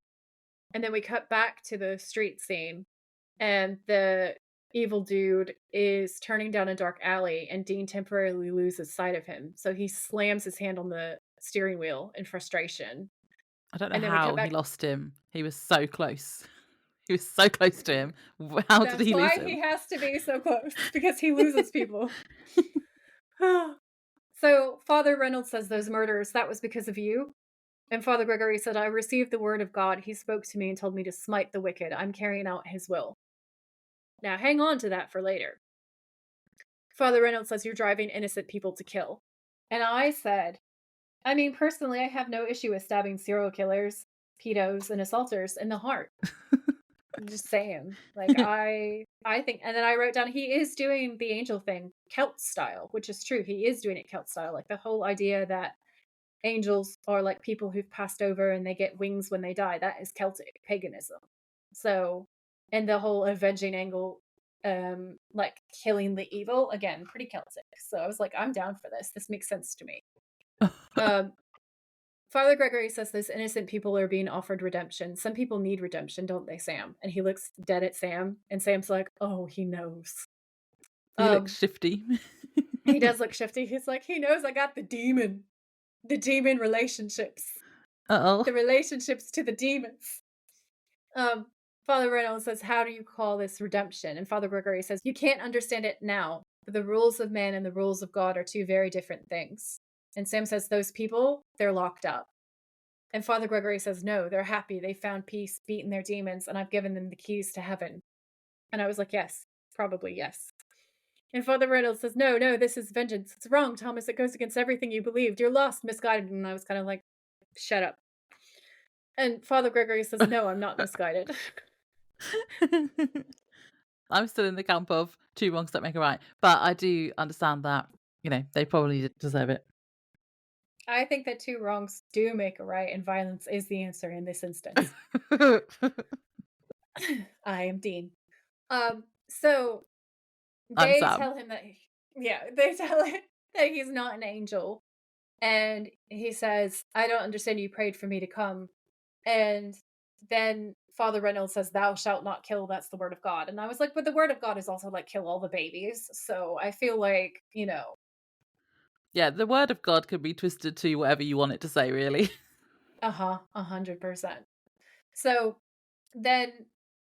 Speaker 1: And then we cut back to the street scene, and the evil dude is turning down a dark alley, and Dean temporarily loses sight of him. So he slams his hand on the steering wheel in frustration.
Speaker 2: I don't know
Speaker 1: And then we cut
Speaker 2: how he
Speaker 1: back.
Speaker 2: lost him. He was so close. He was so close to him. How did
Speaker 1: That's
Speaker 2: he lose
Speaker 1: why he
Speaker 2: him?
Speaker 1: has to be so close, because he loses people. So Father Reynolds says, "Those murders, that was because of you." And Father Gregory said, "I received the word of God. He spoke to me and told me to smite the wicked. I'm carrying out his will." Now hang on to that for later. Father Reynolds says, "You're driving innocent people to kill." And I said, I mean, personally, I have no issue with stabbing serial killers, pedos, and assaulters in the heart. I'm just saying. Like, I think, and then I wrote down, he is doing the angel thing Celt style, which is true. He is doing it Celt style. Like the whole idea that angels are like people who've passed over and they get wings when they die. That is Celtic paganism. So, and the whole avenging angle, like killing the evil, again, pretty Celtic. So I was like, I'm down for this. This makes sense to me. Um, Father Gregory says those innocent people are being offered redemption. Some people need redemption, don't they, Sam? And he looks dead at Sam, and Sam's like, "Oh, he knows."
Speaker 2: He looks
Speaker 1: Um,
Speaker 2: shifty.
Speaker 1: he does look shifty. He's like, "He knows I got the demon relationships,
Speaker 2: Uh-oh.
Speaker 1: the relationships to the demons." Um, Father Reynolds says, "How do you call this redemption?" And Father Gregory says, "You can't understand it now, but the rules of man and the rules of God are two very different things." And Sam says, "Those people, they're locked up." And Father Gregory says, "No, they're happy. They found peace, beaten their demons, and I've given them the keys to heaven." And I was like, "Yes, probably yes." And Father Reynolds says, "No, no, this is vengeance. It's wrong, Thomas. It goes against everything you believed. You're lost, misguided." And I was kind of like, "Shut up." And Father Gregory says, "No, I'm not misguided."
Speaker 2: I'm still in the camp of two wrongs don't make a right, but I do understand that, they probably deserve it.
Speaker 1: I think that two wrongs do make a right, and violence is the answer in this instance. I am Dean. So
Speaker 2: I'm
Speaker 1: they
Speaker 2: Sam.
Speaker 1: tell him that yeah, they tell him that he's not an angel, and he says, "I don't understand, you prayed for me to come." And then Father Reynolds says, "Thou shalt not kill, that's the word of God." And I was like, "But the word of God is also like kill all the babies." So I feel like,
Speaker 2: Yeah, the word of God can be twisted to whatever you want it to say, really.
Speaker 1: uh-huh, 100%. So then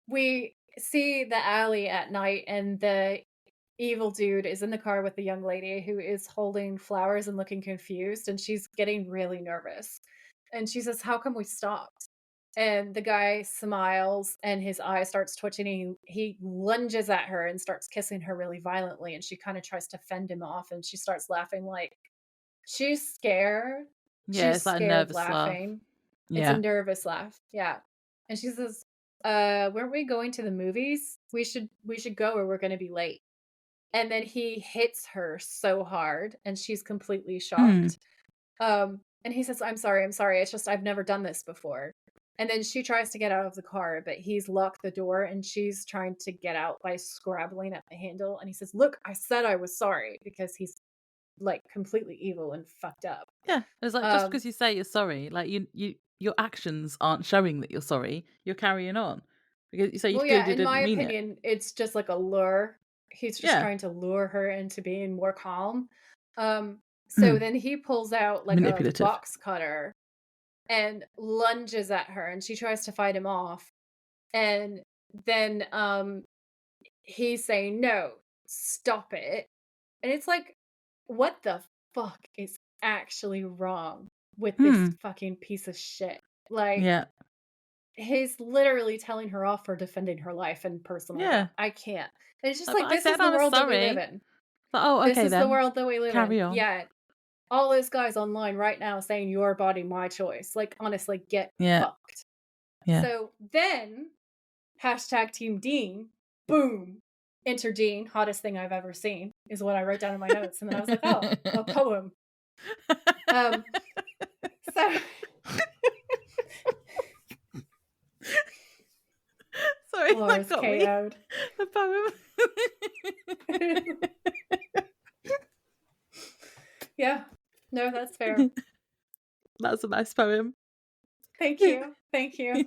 Speaker 1: we see the alley at night, and the evil dude is in the car with the young lady who is holding flowers and looking confused, and she's getting really nervous. And she says, "How come we stopped?" And the guy smiles and his eye starts twitching. He lunges at her and starts kissing her really violently. And she kind of tries to fend him off, and she starts laughing like she's scared.
Speaker 2: Yeah,
Speaker 1: She's
Speaker 2: it's like a
Speaker 1: scared
Speaker 2: nervous laugh.
Speaker 1: laughing. It's a
Speaker 2: Yeah.
Speaker 1: nervous laugh. Yeah. And she says, weren't we going to the movies? We should go or we're gonna be late." And then he hits her so hard and she's completely
Speaker 2: Mm.
Speaker 1: shocked. And he says, I'm sorry. It's just I've never done this before." And then she tries to get out of the car, but he's locked the door and she's trying to get out by scrabbling at the handle. And he says, "Look, I said I was sorry," because he's like completely evil and fucked up.
Speaker 2: Yeah, it's like just
Speaker 1: Um,
Speaker 2: because you say you're sorry, like your actions aren't showing that you're sorry. You're carrying on because you say you
Speaker 1: well,
Speaker 2: clearly
Speaker 1: yeah, in my
Speaker 2: didn't mean it.
Speaker 1: opinion, it's just like a lure. He's just
Speaker 2: Yeah,
Speaker 1: trying to lure her into being more calm. So
Speaker 2: mm.
Speaker 1: then he pulls out like a
Speaker 2: Manipulative.
Speaker 1: box cutter and lunges at her, and she tries to fight him off. And then he's saying, "No, stop it." And it's like, what the fuck is actually wrong with this
Speaker 2: Mm.
Speaker 1: fucking piece of shit? Like,
Speaker 2: Yeah,
Speaker 1: he's literally telling her off for defending her life and personal.
Speaker 2: yeah.
Speaker 1: I can't. And it's just
Speaker 2: Like, but
Speaker 1: like,
Speaker 2: I
Speaker 1: this is
Speaker 2: said
Speaker 1: the
Speaker 2: I was
Speaker 1: world that we live
Speaker 2: sorry.
Speaker 1: in.
Speaker 2: But oh,
Speaker 1: This
Speaker 2: okay
Speaker 1: is the
Speaker 2: then.
Speaker 1: world that we live in.
Speaker 2: Carry on.
Speaker 1: Yeah. All those guys online right now saying your body, my choice. Like, honestly, get
Speaker 2: Yeah,
Speaker 1: fucked.
Speaker 2: yeah.
Speaker 1: So then hashtag Team Dean, boom, enter Dean, hottest thing I've ever seen, is what I wrote down in my notes. And then I was like, oh, a poem. Um, so
Speaker 2: Sorry, that
Speaker 1: Laura's
Speaker 2: got me.
Speaker 1: KO'd.
Speaker 2: The poem.
Speaker 1: Yeah, no, that's fair.
Speaker 2: That's a nice poem.
Speaker 1: Thank you. Thank you.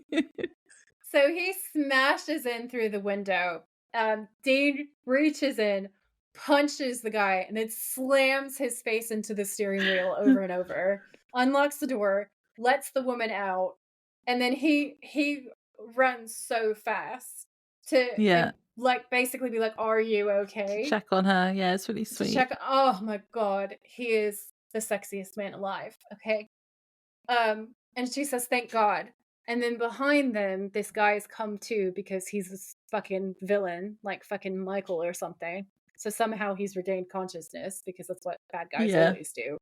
Speaker 1: So he smashes in through the window. Dean reaches in, punches the guy, and then slams his face into the steering wheel over and over. Unlocks the door, lets the woman out, and then he runs so fast to
Speaker 2: Yeah,
Speaker 1: and like basically be like, "Are you
Speaker 2: to
Speaker 1: okay?"
Speaker 2: check on her. Yeah, it's really
Speaker 1: To
Speaker 2: sweet.
Speaker 1: check. Oh my god, he is the sexiest man alive. Okay. And she says, "Thank God." And then behind them, this guy's come to because he's this fucking villain, like fucking Michael or something. So somehow he's regained consciousness because that's what bad guys
Speaker 2: Yeah,
Speaker 1: always do.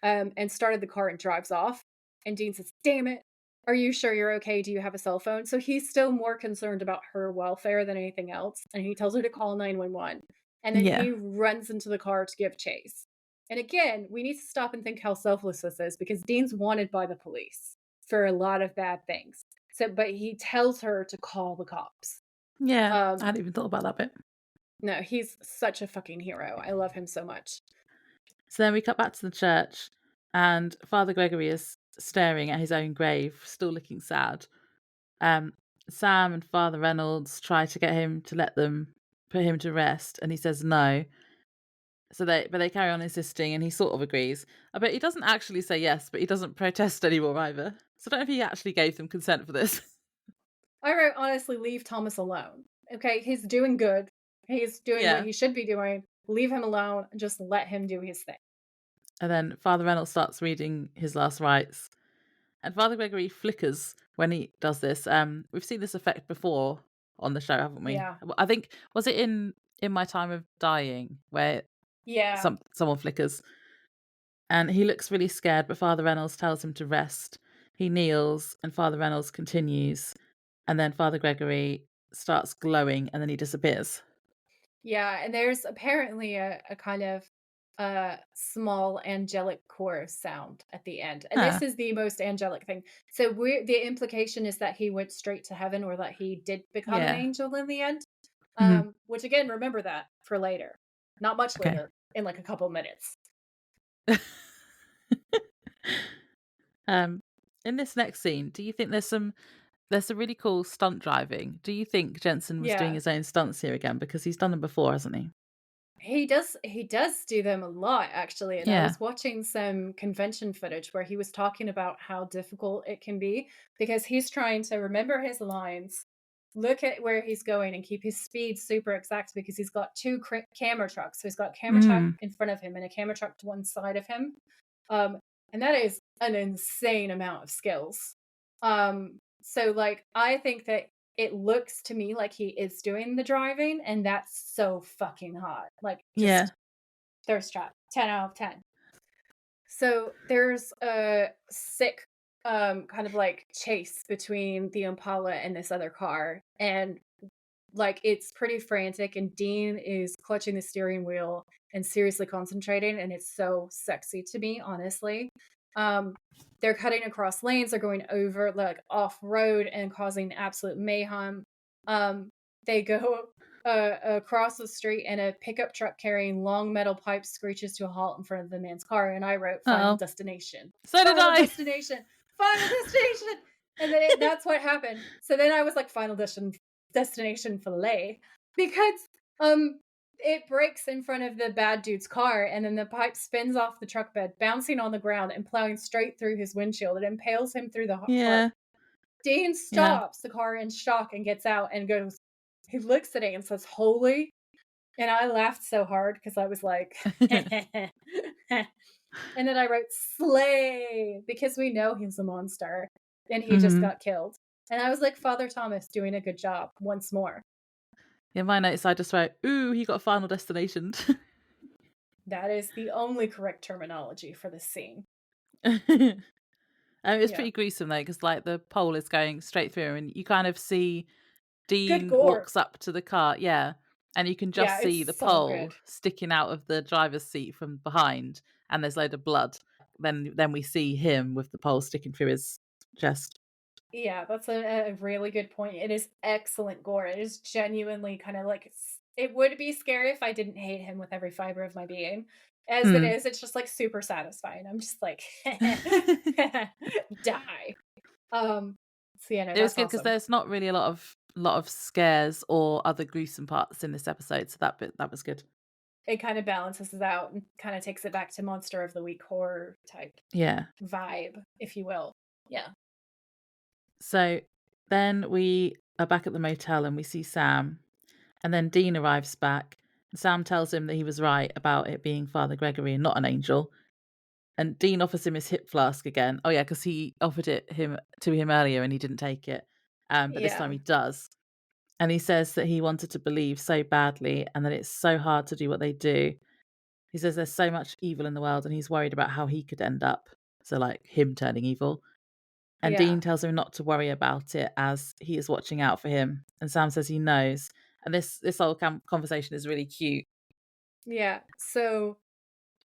Speaker 1: And started the car and drives off. And Dean says, "Damn it. Are you sure you're okay? Do you have a cell phone?" So he's still more concerned about her welfare than anything else. And he tells her to call 911. And then
Speaker 2: yeah,
Speaker 1: he runs into the car to give chase. And again, we need to stop and think how selfless this is because Dean's wanted by the police for a lot of bad things. So, but he tells her to call the cops.
Speaker 2: yeah. I
Speaker 1: Um,
Speaker 2: hadn't even thought about that bit.
Speaker 1: no, he's such a fucking hero. I love him so much.
Speaker 2: So then we cut back to the church, and Father Gregory is staring at his own grave, still looking sad. Um, Sam and Father Reynolds try to get him to let them put him to rest, and he says no. But they carry on insisting, and he sort of agrees. I bet he doesn't actually say yes, but he doesn't protest anymore either. So I don't know if he actually gave them consent for this.
Speaker 1: I wrote, honestly, leave Thomas alone. Okay, he's doing good. He's doing what
Speaker 2: Yeah.
Speaker 1: he should be doing. Leave him alone and just let him do his thing.
Speaker 2: And then Father Reynolds starts reading his last rites, and Father Gregory flickers when he does this. We've seen this effect before on the show, haven't we?
Speaker 1: Yeah.
Speaker 2: I think was it in My Time of Dying where
Speaker 1: Yeah.
Speaker 2: someone flickers, and he looks really scared, but Father Reynolds tells him to rest. He kneels, and Father Reynolds continues, and then Father Gregory starts glowing, and then he disappears.
Speaker 1: Yeah, and there's apparently a kind of small angelic chorus sound at the end. And this
Speaker 2: Ah,
Speaker 1: is the most angelic thing. So the implication is that he went straight to heaven or that he did become an
Speaker 2: yeah,
Speaker 1: angel in the end.
Speaker 2: Mhm.
Speaker 1: Which again, remember that for later. Not much
Speaker 2: Okay.
Speaker 1: later, in like a couple minutes.
Speaker 2: Um, in this next scene, do you think there's some really cool stunt driving? Do you think Jensen was doing
Speaker 1: Yeah.
Speaker 2: his own stunts here again because he's done them before, hasn't he?
Speaker 1: He does do them a lot, actually, and I
Speaker 2: Yeah.
Speaker 1: was watching some convention footage where he was talking about how difficult it can be because he's trying to remember his lines, look at where he's going, and keep his speed super exact because he's got 2 camera trucks. So he's got a camera truck
Speaker 2: Mm.
Speaker 1: in front of him and a camera truck to one side of him, um, and that is an insane amount of skills. So, like, I think that it looks to me like he is doing the driving, and that's so fucking hot. Like,
Speaker 2: Yeah.
Speaker 1: just thirst trap, 10 out of 10. So there's a sick kind of like chase between the Impala and this other car. And like it's pretty frantic, and Dean is clutching the steering wheel and seriously concentrating, and it's so sexy to me, honestly. Um, they're cutting across lanes, they're going over like off road and causing absolute mayhem. They go across the street, and a pickup truck carrying long metal pipes screeches to a halt in front of the man's car. And I wrote "Final
Speaker 2: Oh,
Speaker 1: Destination,
Speaker 2: so did
Speaker 1: Final
Speaker 2: I.
Speaker 1: Destination, Final Destination," and then that's what happened. So then I was like, "Final Destination Filet," because um it breaks in front of the bad dude's car, and then the pipe spins off the truck bed, bouncing on the ground and plowing straight through his windshield. It impales him through the heart.
Speaker 2: Yeah.
Speaker 1: Dean
Speaker 2: Yeah.
Speaker 1: stops the car in shock and gets out and goes, he looks at it and says, "Holy." And I laughed so hard because I was like, and then I wrote "Slay" because we know he's a monster and he just
Speaker 2: Mhm.
Speaker 1: got killed. And I was like, Father Thomas doing a good job once more.
Speaker 2: In my notes, I just wrote, "Ooh, he got a Final Destination."
Speaker 1: That is the only correct terminology for this scene.
Speaker 2: It's
Speaker 1: Yeah.
Speaker 2: pretty gruesome though, because like the pole is going straight through, and you kind of see
Speaker 1: Good
Speaker 2: Dean
Speaker 1: gore.
Speaker 2: walks up to the car, yeah, and you can
Speaker 1: Yeah,
Speaker 2: just
Speaker 1: it's
Speaker 2: see the
Speaker 1: so
Speaker 2: pole
Speaker 1: good.
Speaker 2: sticking out of the driver's seat from behind, and there's a load of blood. Then we see him with the pole sticking through his chest.
Speaker 1: Yeah, that's a really good point. It is excellent gore. It is genuinely kind of like it would be scary if I didn't hate him with every fiber of my being. As it
Speaker 2: Mm.
Speaker 1: is, it's just like super satisfying. I'm just like die. So yeah, no,
Speaker 2: It was
Speaker 1: that's
Speaker 2: good because
Speaker 1: awesome.
Speaker 2: there's not really a lot of scares or other gruesome parts in this episode, so that was good.
Speaker 1: It kind of balances it out and kind of takes it back to monster of the week horror type
Speaker 2: Yeah.
Speaker 1: vibe, if you will. Yeah.
Speaker 2: So then we are back at the motel and we see Sam, and then Dean arrives back. Sam tells him that he was right about it being Father Gregory and not an angel. And Dean offers him his hip flask again. Oh yeah, because he offered it him to him earlier and he didn't take it. But this time
Speaker 1: Yeah.
Speaker 2: he does. And he says that he wanted to believe so badly and that it's so hard to do what they do. He says there's so much evil in the world and he's worried about how he could end up. So like him turning evil. And Dean
Speaker 1: Yeah.
Speaker 2: tells him not to worry about it as he is watching out for him. And Sam says he knows. And this whole conversation is really cute.
Speaker 1: Yeah. So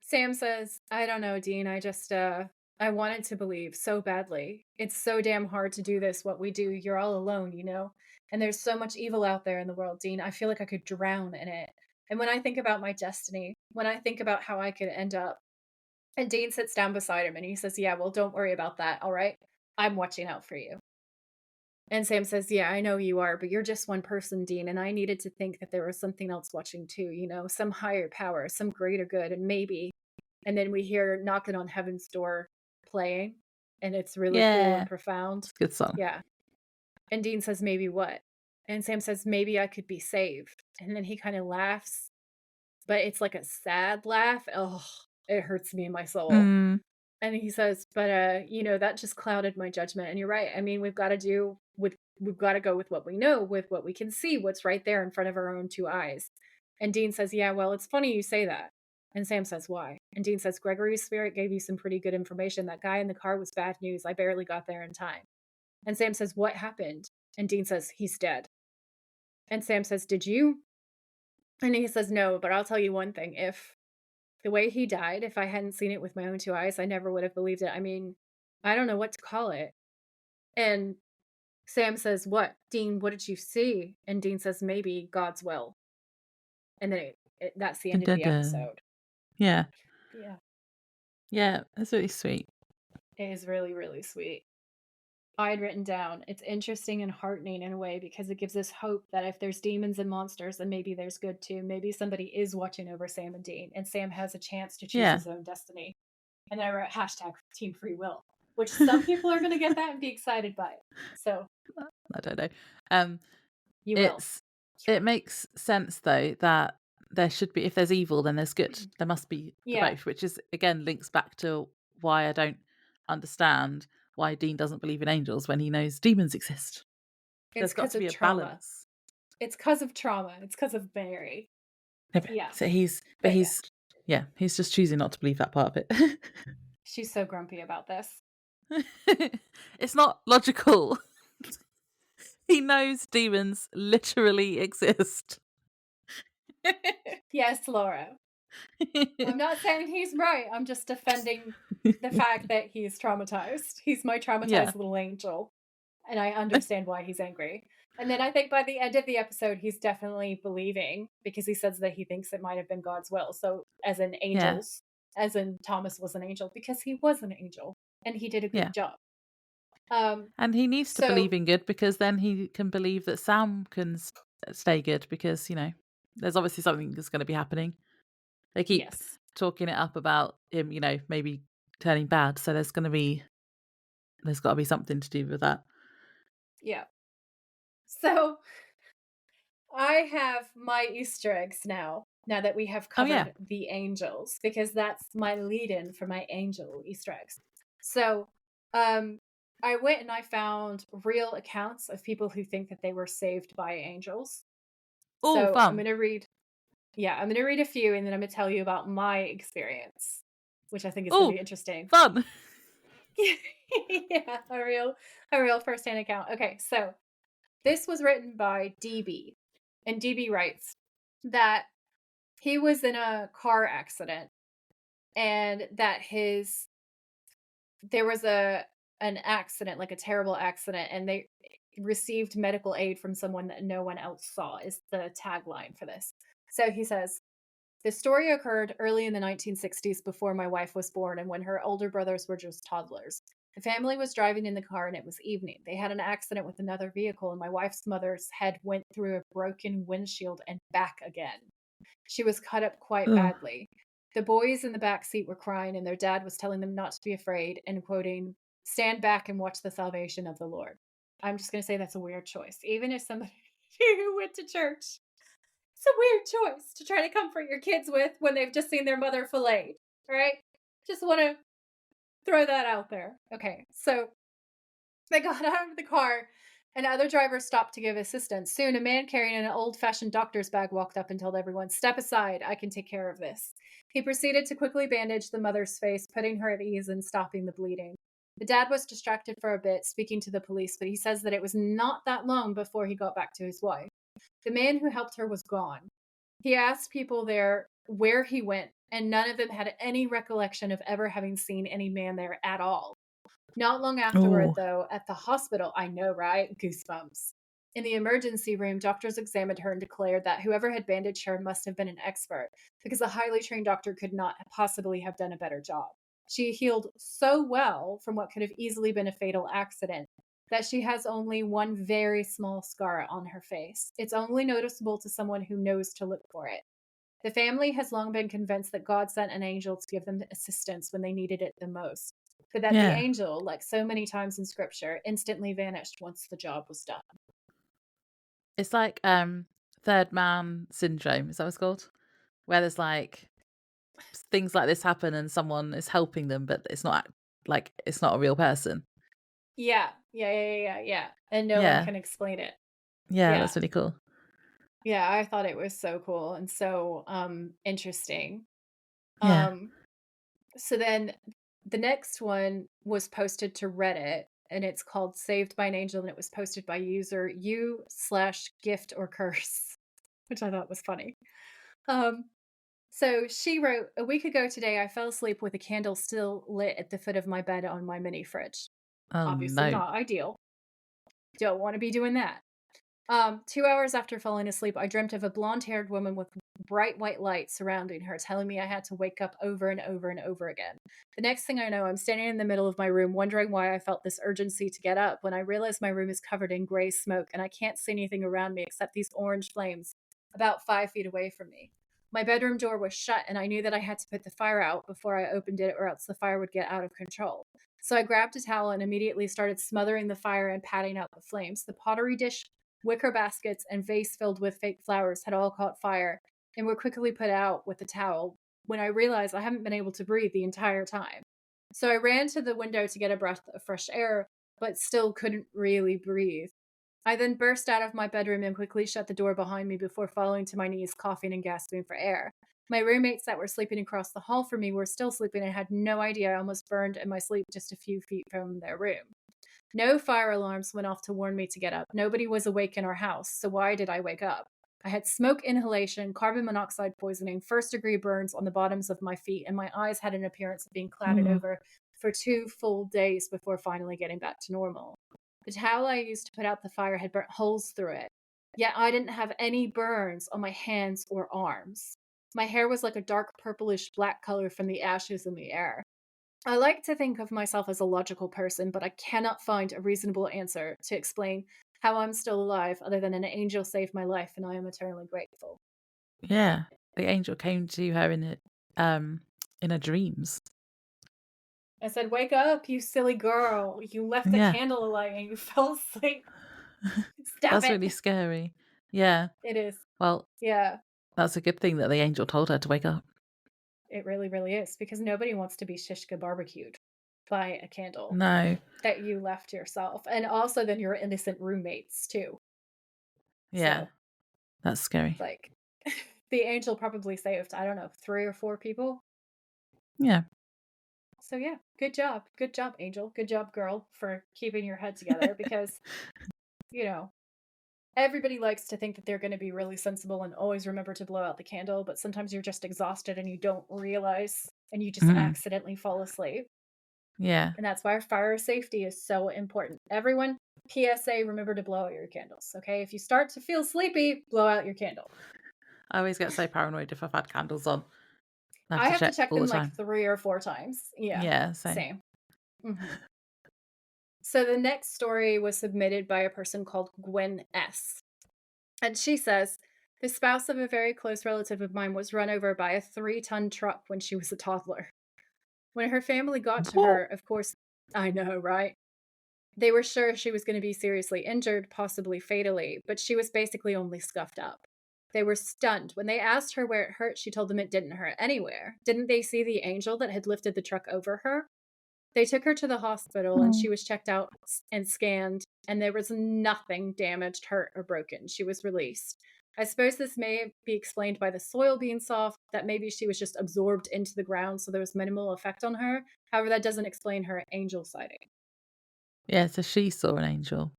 Speaker 1: Sam says, "I don't know, Dean. I wanted to believe so badly. It's so damn hard to do this, what we do. You're all alone, you know? And there's so much evil out there in the world, Dean. I feel like I could drown in it. And when I think about my destiny, when I think about how I could end up," and Dean sits down beside him and he says, "Yeah, well, don't worry about that, all right? I'm watching out for you." And Sam says, "Yeah, I know you are, but you're just one person, Dean, and I needed to think that there was something else watching too, you know, some higher power, some greater good, and maybe." And then we hear Knocking on Heaven's Door playing, and it's really cool and
Speaker 2: Yeah.
Speaker 1: profound.
Speaker 2: It's a good song.
Speaker 1: Yeah. And Dean says, "Maybe what?" And Sam says, "Maybe I could be saved." And then he kind of laughs, but it's like a sad laugh. Oh, it hurts me in my soul.
Speaker 2: Mm,
Speaker 1: And he says, "But you know, that just clouded my judgment." And you're right. I mean, we've got to go with what we know, with what we can see, what's right there in front of our own two eyes. And Dean says, "Yeah, well, it's funny you say that." And Sam says, "Why?" And Dean says, "Gregory's spirit gave you some pretty good information. That guy in the car was bad news. I barely got there in time." And Sam says, "What happened?" And Dean says, "He's dead." And Sam says, "Did you?" And he says, "No, but I'll tell you one thing. If the way he died, if I hadn't seen it with my own two eyes, I never would have believed it. I mean, I don't know what to call it." And Sam says, "What? Dean, what did you see?" And Dean says, "Maybe God's will." And then that's the
Speaker 2: Dun,
Speaker 1: end of
Speaker 2: dun,
Speaker 1: the
Speaker 2: dun.
Speaker 1: episode.
Speaker 2: Yeah.
Speaker 1: Yeah.
Speaker 2: Yeah, that's really sweet.
Speaker 1: It is really, really sweet. I had written down, it's interesting and heartening in a way because it gives us hope that if there's demons and monsters, then maybe there's good too. Maybe somebody is watching over Sam and Dean, and Sam has a chance to choose
Speaker 2: Yeah.
Speaker 1: his own destiny. And then I wrote hashtag Team Free Will, which some people are going to get that and be excited by it. So
Speaker 2: I don't know. Um,
Speaker 1: you will.
Speaker 2: it's it makes sense though that there should be, if there's evil, then there's good. There must be the
Speaker 1: Yeah,
Speaker 2: both, which is again links back to why I don't understand why Dean doesn't believe in angels when he knows demons exist.
Speaker 1: it's
Speaker 2: There's got
Speaker 1: because
Speaker 2: to
Speaker 1: of
Speaker 2: be a
Speaker 1: trauma.
Speaker 2: balance.
Speaker 1: It's because of trauma. It's because of Mary.
Speaker 2: No,
Speaker 1: Yeah,
Speaker 2: so he's, but
Speaker 1: but yeah,
Speaker 2: he's, yeah, he's just choosing not to believe that part of
Speaker 1: she's so grumpy about this.
Speaker 2: it. It's not logical. He knows demons literally exist.
Speaker 1: Yes, Laura. I'm not saying he's right. I'm just defending the fact that he's traumatized. He's my
Speaker 2: Yeah,
Speaker 1: traumatized little angel, and I understand why he's angry. And then I think by the end of the episode, he's definitely believing because he says that he thinks it might have been God's will. So, as in
Speaker 2: yeah,
Speaker 1: angels, as in Thomas was an angel because he was an angel and he did a
Speaker 2: yeah.
Speaker 1: good job. Um,
Speaker 2: And he needs to
Speaker 1: so
Speaker 2: believe in good because then he can believe that Sam can stay good because, there's obviously something that's going to be happening. They keep
Speaker 1: yes,
Speaker 2: talking it up about him, maybe turning bad. So there's got to be something to do with that.
Speaker 1: yeah. So I have my Easter eggs now. Now that we have
Speaker 2: Oh, yeah.
Speaker 1: covered the angels, because that's my lead-in for my angel Easter eggs. So, um, I went and I found real accounts of people who think that they were saved by angels.
Speaker 2: Oh,
Speaker 1: So
Speaker 2: fun.
Speaker 1: I'm gonna read a few, and then I'm gonna tell you about my experience, which I think is gonna
Speaker 2: Oh,
Speaker 1: be interesting.
Speaker 2: fun.
Speaker 1: Yeah, a real first-hand account. Okay, so this was written by DB, and DB writes that he was in a car accident and that his there was an accident, like a terrible accident, and they received medical aid from someone that no one else saw is the tagline for this. So he says, "The story occurred early in the 1960s before my wife was born and when her older brothers were just toddlers. The family was driving in the car and it was evening. They had an accident with another vehicle and my wife's mother's head went through a broken windshield and back again. She was cut up quite
Speaker 2: Oh,
Speaker 1: badly. The boys in the back seat were crying, and their dad was telling them not to be afraid and quoting, 'Stand back and watch the salvation of the Lord.'" I'm just going to say that's a weird choice. Even if somebody who went to church, it's a weird choice to try to comfort your kids with when they've just seen their mother filleted. Right? Just want to throw that out there. Okay, so they got out of the car, and other drivers stopped to give assistance. Soon, a man carrying an old fashioned doctor's bag walked up and told everyone, "Step aside, I can take care of this." He proceeded to quickly bandage the mother's face, putting her at ease and stopping the bleeding. The dad was distracted for a bit, speaking to the police, but he says that it was not that long before he got back to his wife. The man who helped her was gone. He asked people there where he went, and none of them had any recollection of ever having seen any man there at all. Not long afterward,
Speaker 2: oh,
Speaker 1: though, at the hospital, I know, right? Goosebumps. In the emergency room, doctors examined her and declared that whoever had bandaged her must have been an expert, because a highly trained doctor could not possibly have done a better job. She healed so well from what could have easily been a fatal accident that she has only one very small scar on her face. It's only noticeable to someone who knows to look for it. The family has long been convinced that God sent an angel to give them assistance when they needed it the most, but that the
Speaker 2: yeah.
Speaker 1: angel, like so many times in scripture, instantly vanished once the job was done.
Speaker 2: It's like third man syndrome. Is that what it's called? Where there's like things like this happen and someone is helping them, but it's not a real person.
Speaker 1: Yeah, yeah. And no one
Speaker 2: Yeah,
Speaker 1: can explain it.
Speaker 2: yeah,
Speaker 1: Yeah.
Speaker 2: that's really cool.
Speaker 1: Yeah, I thought it was so cool and so interesting.
Speaker 2: Yeah.
Speaker 1: Um so then the next one was posted to Reddit and it's called Saved by an Angel and it was posted by user u/gift or curse, which I thought was funny. Um So she wrote, "A week ago today, I fell asleep with a candle still lit at the foot of my bed on my mini fridge."
Speaker 2: Oh
Speaker 1: Obviously
Speaker 2: no.
Speaker 1: not ideal. Don't want to be doing that. 2 hours after falling asleep, I dreamt of a blonde haired woman with bright white light surrounding her, telling me I had to wake up over and over and over again. The next thing I know, I'm standing in the middle of my room, wondering why I felt this urgency to get up when I realize my room is covered in gray smoke and I can't see anything around me except these orange flames about 5 feet away from me. My bedroom door was shut, and I knew that I had to put the fire out before I opened it, or else the fire would get out of control. So I grabbed a towel and immediately started smothering the fire and patting out the flames. The pottery dish, wicker baskets, and vase filled with fake flowers had all caught fire and were quickly put out with the towel when I realized I haven't been able to breathe the entire time. So I ran to the window to get a breath of fresh air, but still couldn't really breathe. I then burst out of my bedroom and quickly shut the door behind me before falling to my knees, coughing and gasping for air. My roommates that were sleeping across the hall from me were still sleeping and had no idea I almost burned in my sleep just a few feet from their room. No fire alarms went off to warn me to get up. Nobody was awake in our house, so why did I wake up? I had smoke inhalation, carbon monoxide poisoning, first-degree burns on the bottoms of my feet, and my eyes had an appearance of being clouded
Speaker 2: Oh,
Speaker 1: over for 2 full days before finally getting back to normal. The towel I used to put out the fire had burnt holes through it, yet I didn't have any burns on my hands or arms. My hair was like a dark purplish black color from the ashes in the air. I like to think of myself as a logical person, but I cannot find a reasonable answer to explain how I'm still alive other than an angel saved my life and I am eternally grateful.
Speaker 2: yeah. The angel came to her in her dreams.
Speaker 1: I said, "Wake up, you silly girl. You left the
Speaker 2: Yeah.
Speaker 1: candle alight and you fell asleep. Stop
Speaker 2: That's
Speaker 1: it."
Speaker 2: really scary. Yeah.
Speaker 1: It is.
Speaker 2: Well,
Speaker 1: Yeah,
Speaker 2: that's a good thing that the angel told her to wake up.
Speaker 1: it really, really is because nobody wants to be shishka barbecued by a candle
Speaker 2: No.
Speaker 1: that you left yourself. And also then your innocent roommates too.
Speaker 2: Yeah.
Speaker 1: So
Speaker 2: That's scary.
Speaker 1: like the angel probably saved, I don't know, 3 or 4 people.
Speaker 2: Yeah.
Speaker 1: So yeah, good job. Good job, Angel. Good job, girl, for keeping your head together because, you know, everybody likes to think that they're going to be really sensible and always remember to blow out the candle, but sometimes you're just exhausted and you don't realize and you just
Speaker 2: Mm.
Speaker 1: accidentally fall asleep.
Speaker 2: Yeah.
Speaker 1: And that's why fire safety is so important. Everyone, PSA, remember to blow out your candles, okay? If you start to feel sleepy, blow out your candle.
Speaker 2: I always get so paranoid if I've had candles on. I have
Speaker 1: I
Speaker 2: to
Speaker 1: have to
Speaker 2: check
Speaker 1: check
Speaker 2: all the
Speaker 1: them like
Speaker 2: time.
Speaker 1: 3 or 4 times. Yeah,
Speaker 2: Yeah, same.
Speaker 1: same. So the next story was submitted by a person called Gwen S. And she says, the spouse of a very close relative of mine was run over by a 3-ton truck when she was a toddler. When her family got to
Speaker 2: What?
Speaker 1: her, of course, I know, right? They were sure she was going to be seriously injured, possibly fatally, but she was basically only scuffed up. They were stunned. When they asked her where it hurt, she told them it didn't hurt anywhere. Didn't they see the angel that had lifted the truck over her? They took her to the hospital and
Speaker 2: Oh.
Speaker 1: she was checked out and scanned, and there was nothing damaged, hurt, or broken. She was released. I suppose this may be explained by the soil being soft, that maybe she was just absorbed into the ground, so there was minimal effect on her. However, that doesn't explain her angel sighting.
Speaker 2: Yeah, so she saw an angel.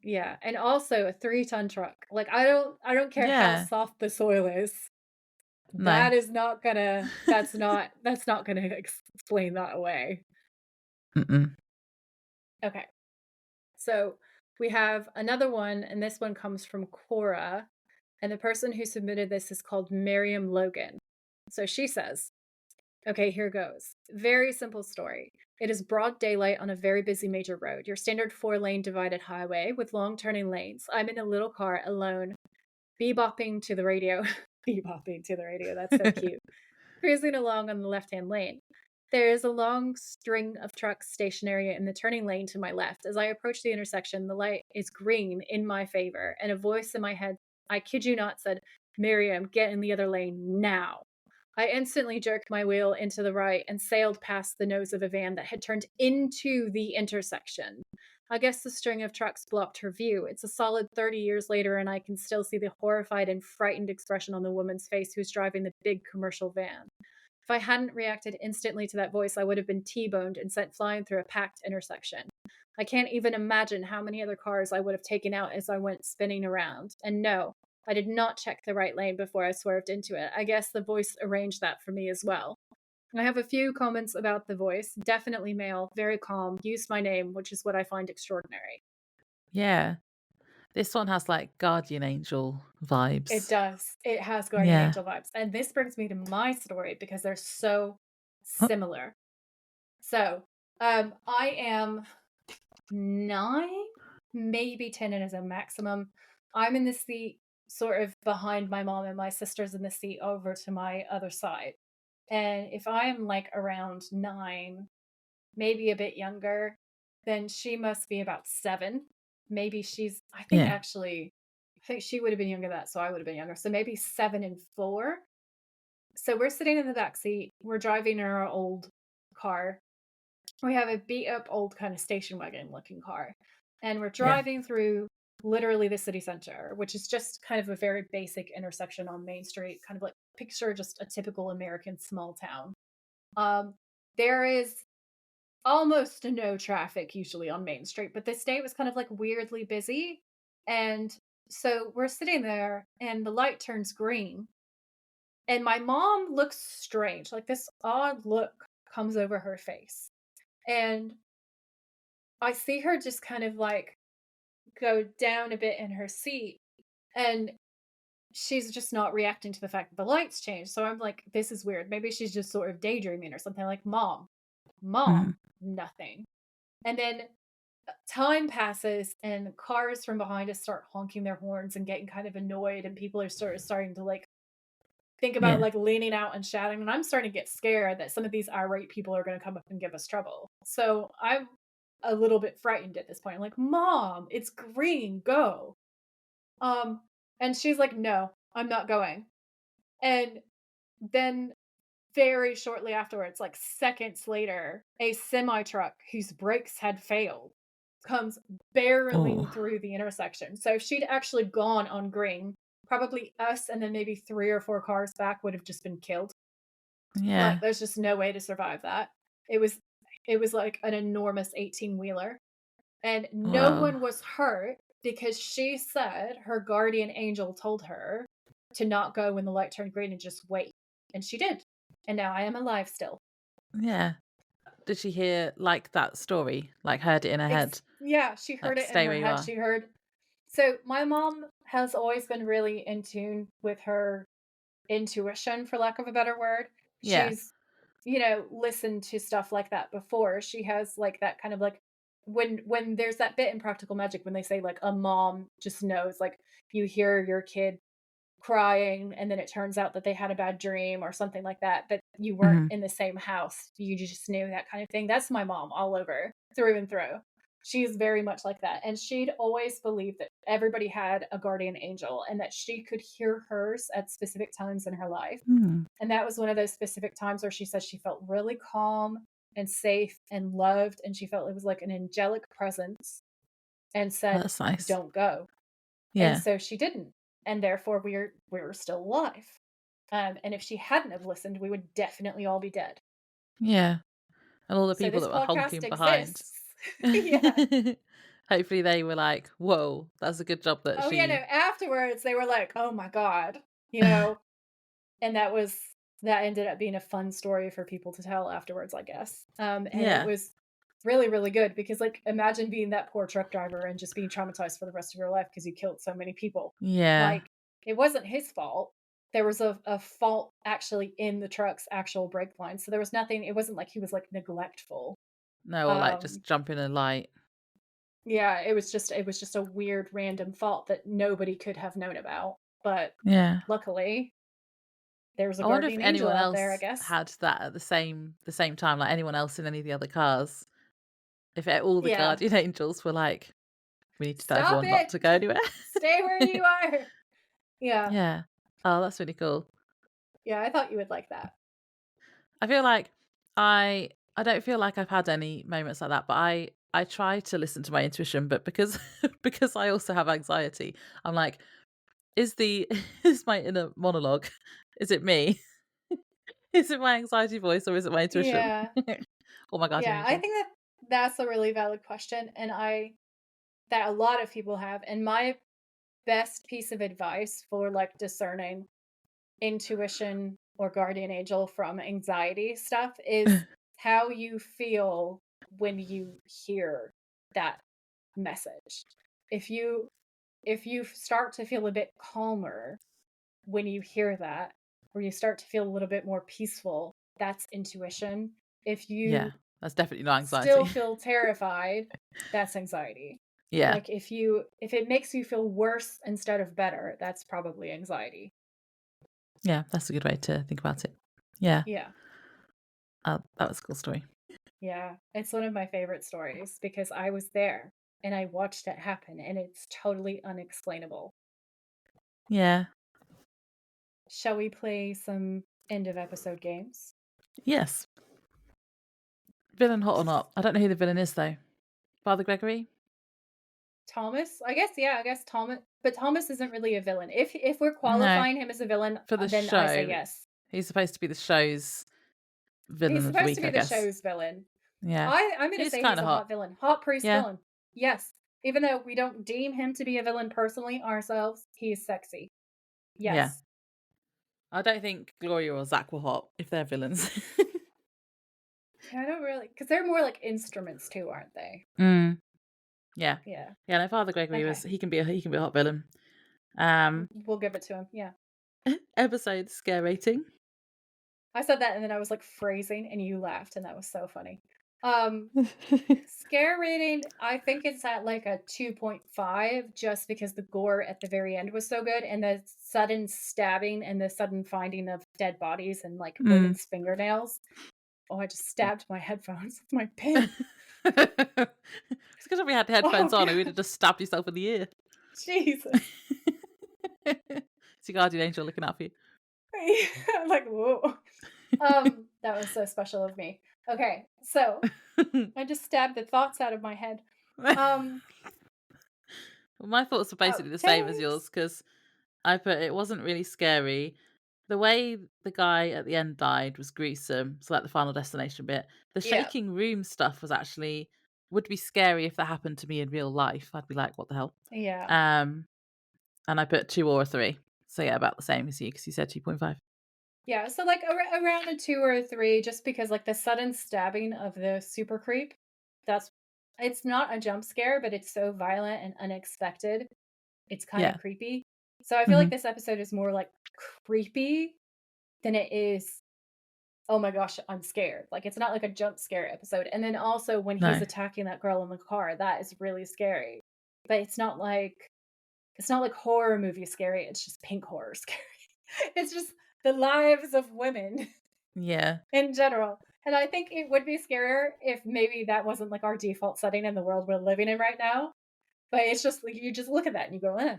Speaker 1: Yeah, and also a 3-ton truck. Like I don't care how
Speaker 2: Yeah.
Speaker 1: soft the soil is.
Speaker 2: No.
Speaker 1: That is not gonna that's not gonna explain that away.
Speaker 2: Mm-mm.
Speaker 1: Okay. So we have another one, and this one comes from Cora. And the person who submitted this is called Miriam Logan. So she says, okay, here goes. Very simple story. It is broad daylight on a very busy major road, your standard 4-lane divided highway with long turning lanes. I'm in a little car alone, bebopping to the radio. Bebopping to the radio. That's so cute. Cruising along on the left hand lane. There is a long string of trucks stationary in the turning lane to my left. As I approach the intersection, the light is green in my favor, and a voice in my head, I kid you not, said, Miriam, get in the other lane now. I instantly jerked my wheel into the right and sailed past the nose of a van that had turned into the intersection. I guess the string of trucks blocked her view. It's a solid 30 years later, and I can still see the horrified and frightened expression on the woman's face who's driving the big commercial van. If I hadn't reacted instantly to that voice, I would have been T-boned and sent flying through a packed intersection. I can't even imagine how many other cars I would have taken out as I went spinning around. And no, I did not check the right lane before I swerved into it. I guess the voice arranged that for me as well. I have a few comments about the voice. Definitely male, very calm, used my name, which is what I find extraordinary.
Speaker 2: Yeah. This one has, like, guardian angel
Speaker 1: It
Speaker 2: vibes.
Speaker 1: does. It has guardian
Speaker 2: Yeah.
Speaker 1: angel vibes. And this brings me to my story because they're so
Speaker 2: Oh,
Speaker 1: similar. So, I am 9, maybe 10 as a maximum. I'm in the seat sort of behind my mom, and my sister's in the seat over to my other side. And if I am like around 9, maybe a bit younger, then she must be about 7. Maybe I think
Speaker 2: yeah.
Speaker 1: actually, I think she would have been younger than that, so I would have been younger. So maybe 7 and 4. So we're sitting in the back seat. We're driving in our old car. We have a beat up old kind of station wagon looking car. And we're
Speaker 2: Yeah.
Speaker 1: driving through literally the city center, which is just kind of a very basic intersection on Main Street, kind of like picture just a typical American small town. There is almost no traffic usually on Main Street, but this day was kind of like weirdly busy. And so we're sitting there and the light turns green. And my mom looks strange, like this odd look comes over her face. And I see her just kind of like go down a bit in her seat. And she's just not reacting to the fact that the lights changed. So I'm like, this is weird. Maybe she's just sort of daydreaming or something like,
Speaker 2: Mhm.
Speaker 1: mom, nothing. And then time passes and cars from behind us start honking their horns and getting kind of annoyed. And people are sort of starting to like think about
Speaker 2: Yeah.
Speaker 1: like leaning out and shouting. And I'm starting to get scared that some of these irate people are going to come up and give us trouble. So I'm a little bit frightened at this point. I'm like, Mom, it's green, go. Um, and she's like, No, I'm not going. And then very shortly afterwards, like seconds later, a semi truck whose brakes had failed comes barreling
Speaker 2: Oh,
Speaker 1: through the intersection. So if she'd actually gone on green, probably us and then maybe 3 or 4 cars back would have just been killed. Like
Speaker 2: yeah.
Speaker 1: there's just no way to survive that. It was it was like an enormous 18-wheeler and no
Speaker 2: Whoa.
Speaker 1: one was hurt because she said her guardian angel told her to not go when the light turned green and just wait. And she did. And now I am alive still.
Speaker 2: Yeah. Did she hear, like, that story? Like, heard it in her head?
Speaker 1: Yeah, she heard
Speaker 2: Like,
Speaker 1: it in
Speaker 2: "Stay
Speaker 1: her
Speaker 2: where you
Speaker 1: head.
Speaker 2: are."
Speaker 1: She heard. So my mom has always been really in tune with her intuition, for lack of a better word.
Speaker 2: Yeah.
Speaker 1: She's, listened to stuff like that before. She has like that kind of like when there's that bit in Practical Magic when they say like a mom just knows, like you hear your kid crying and then it turns out that they had a bad dream or something like that, but you weren't
Speaker 2: Mhm.
Speaker 1: in the same house. You just knew, that kind of thing. That's my mom all over, through and through. She's very much like that. And she'd always believed that everybody had a guardian angel and that she could hear hers at specific times in her life.
Speaker 2: Mm.
Speaker 1: And that was one of those specific times where she said she felt really calm and safe and loved. And she felt it was like an angelic presence and
Speaker 2: Oh,
Speaker 1: said,
Speaker 2: that's nice.
Speaker 1: don't go. And
Speaker 2: Yeah.
Speaker 1: so she didn't, and therefore we're still alive. And if she hadn't have listened, we would definitely all be dead.
Speaker 2: Yeah. And all the
Speaker 1: So
Speaker 2: people
Speaker 1: this
Speaker 2: that were
Speaker 1: podcast
Speaker 2: honking behind.
Speaker 1: exists. Yeah.
Speaker 2: Hopefully they were like, "Whoa, that's a good job that
Speaker 1: Oh yeah, no,
Speaker 2: she."
Speaker 1: afterwards they were like, "Oh my god," you know, and that ended up being a fun story for people to tell afterwards, I guess. And it
Speaker 2: Yeah.
Speaker 1: was really, really good because like imagine being that poor truck driver and just being traumatized for the rest of your life because you killed so many people.
Speaker 2: Yeah.
Speaker 1: Like it wasn't his fault. There was a fault actually in the truck's actual brake line. So there was nothing, it wasn't like he was like neglectful.
Speaker 2: No, or like
Speaker 1: Um
Speaker 2: just jump in a light.
Speaker 1: yeah, it was just a weird random fault that nobody could have known about. But
Speaker 2: Yeah.
Speaker 1: luckily there was a
Speaker 2: I wonder if
Speaker 1: guardian angel
Speaker 2: anyone
Speaker 1: out there, I
Speaker 2: else
Speaker 1: guess.
Speaker 2: had that at the same time, like anyone else in any of the other cars. If all the
Speaker 1: Yeah.
Speaker 2: guardian angels were like, "We need to tell
Speaker 1: Stop
Speaker 2: everyone not
Speaker 1: it.
Speaker 2: to go anywhere."
Speaker 1: Stay where you are. Yeah.
Speaker 2: Yeah. Oh, that's really cool.
Speaker 1: Yeah, I thought you would like that.
Speaker 2: I feel like I don't feel like I've had any moments like that, but I try to listen to my intuition, but because because I also have anxiety, I'm like, is the is my inner monologue, is it me? Is it my anxiety voice or is it my intuition?
Speaker 1: Yeah.
Speaker 2: Or my guardian
Speaker 1: Yeah, I
Speaker 2: angel?
Speaker 1: think that that's a really valid question, and I that a lot of people have. And my best piece of advice for like discerning intuition or guardian angel from anxiety stuff is how you feel when you hear that message. if you start to feel a bit calmer when you hear that, or you start to feel a little bit more peaceful, that's intuition. If
Speaker 2: Yeah,
Speaker 1: you
Speaker 2: that's definitely not
Speaker 1: still
Speaker 2: anxiety.
Speaker 1: feel terrified, that's anxiety.
Speaker 2: Yeah.
Speaker 1: Like if it makes you feel worse instead of better, that's probably anxiety.
Speaker 2: Yeah, that's a good way to think about it. Yeah.
Speaker 1: Yeah.
Speaker 2: That was a cool story.
Speaker 1: Yeah. It's one of my favorite stories because I was there and I watched it happen and it's totally unexplainable.
Speaker 2: Yeah.
Speaker 1: Shall we play some end of episode games?
Speaker 2: Yes. Villain hot or not? I don't know who the villain is though. Father Gregory?
Speaker 1: Thomas? I guess, yeah, I guess Thomas, but Thomas isn't really a villain. If we're
Speaker 2: No.
Speaker 1: qualifying him as a villain,
Speaker 2: For the
Speaker 1: then I say
Speaker 2: show.
Speaker 1: yes.
Speaker 2: He's supposed to be the show's
Speaker 1: He's
Speaker 2: villain of the
Speaker 1: supposed to
Speaker 2: week,
Speaker 1: be
Speaker 2: I
Speaker 1: the
Speaker 2: guess.
Speaker 1: show's villain.
Speaker 2: Yeah.
Speaker 1: I'm going to
Speaker 2: He's
Speaker 1: say he's
Speaker 2: kinda
Speaker 1: a
Speaker 2: hot.
Speaker 1: hot villain. Hot priest
Speaker 2: Yeah.
Speaker 1: villain. Yes. Even though we don't deem him to be a villain personally ourselves, he's sexy.
Speaker 2: Yeah.
Speaker 1: Yes.
Speaker 2: I don't think Gloria or Zach were hot if they're villains.
Speaker 1: Yeah, I don't really, because they're more like instruments too, aren't they?
Speaker 2: Mm. Yeah.
Speaker 1: Yeah.
Speaker 2: Yeah, no, Father Gregory
Speaker 1: Okay.
Speaker 2: he can be a hot villain.
Speaker 1: We'll give it to him. Yeah.
Speaker 2: Episode scare rating.
Speaker 1: I said that and then I was like phrasing and you laughed and that was so funny. Scare rating, I think it's at like a 2.5 just because the gore at the very end was so good and the sudden stabbing and the sudden finding of dead bodies and like women's fingernails. Oh, I just stabbed my headphones with my pin.
Speaker 2: It's because if we had headphones
Speaker 1: Oh,
Speaker 2: on,
Speaker 1: God.
Speaker 2: we would have just stabbed yourself in the ear.
Speaker 1: Jesus.
Speaker 2: It's your guardian angel looking out for you.
Speaker 1: I'm like, whoa. That was so special of me. Okay, so I just stabbed the thoughts out of my head.
Speaker 2: Well, my thoughts are basically the same as yours
Speaker 1: Outtakes.
Speaker 2: because I put it wasn't really scary. The way the guy at the end died was gruesome. So like the final destination bit. The
Speaker 1: Yeah,
Speaker 2: shaking room stuff was actually would be scary if that happened to me in real life. I'd be like, what the hell?
Speaker 1: yeah.
Speaker 2: Um, and I put 2 or a 3. So yeah, about the same as you because you said 2.5.
Speaker 1: Yeah, so like around a 2 or a 3 just because like the sudden stabbing of the super creep, that's it's not a jump scare, but it's so violent and unexpected. It's kind of
Speaker 2: Yeah.
Speaker 1: creepy. So I feel like
Speaker 2: Hmm.
Speaker 1: this episode is more like creepy than it is, oh my gosh, I'm scared. Like it's not like a jump scare episode. And then also when he's
Speaker 2: No.
Speaker 1: attacking that girl in the car, that is really scary. But it's not like horror movie scary, it's just pink horror scary. It's just the lives of women
Speaker 2: Yeah.
Speaker 1: in general. And I think it would be scarier if maybe that wasn't like our default setting in the world we're living in right now. But it's just like you just look at that and you go, eh.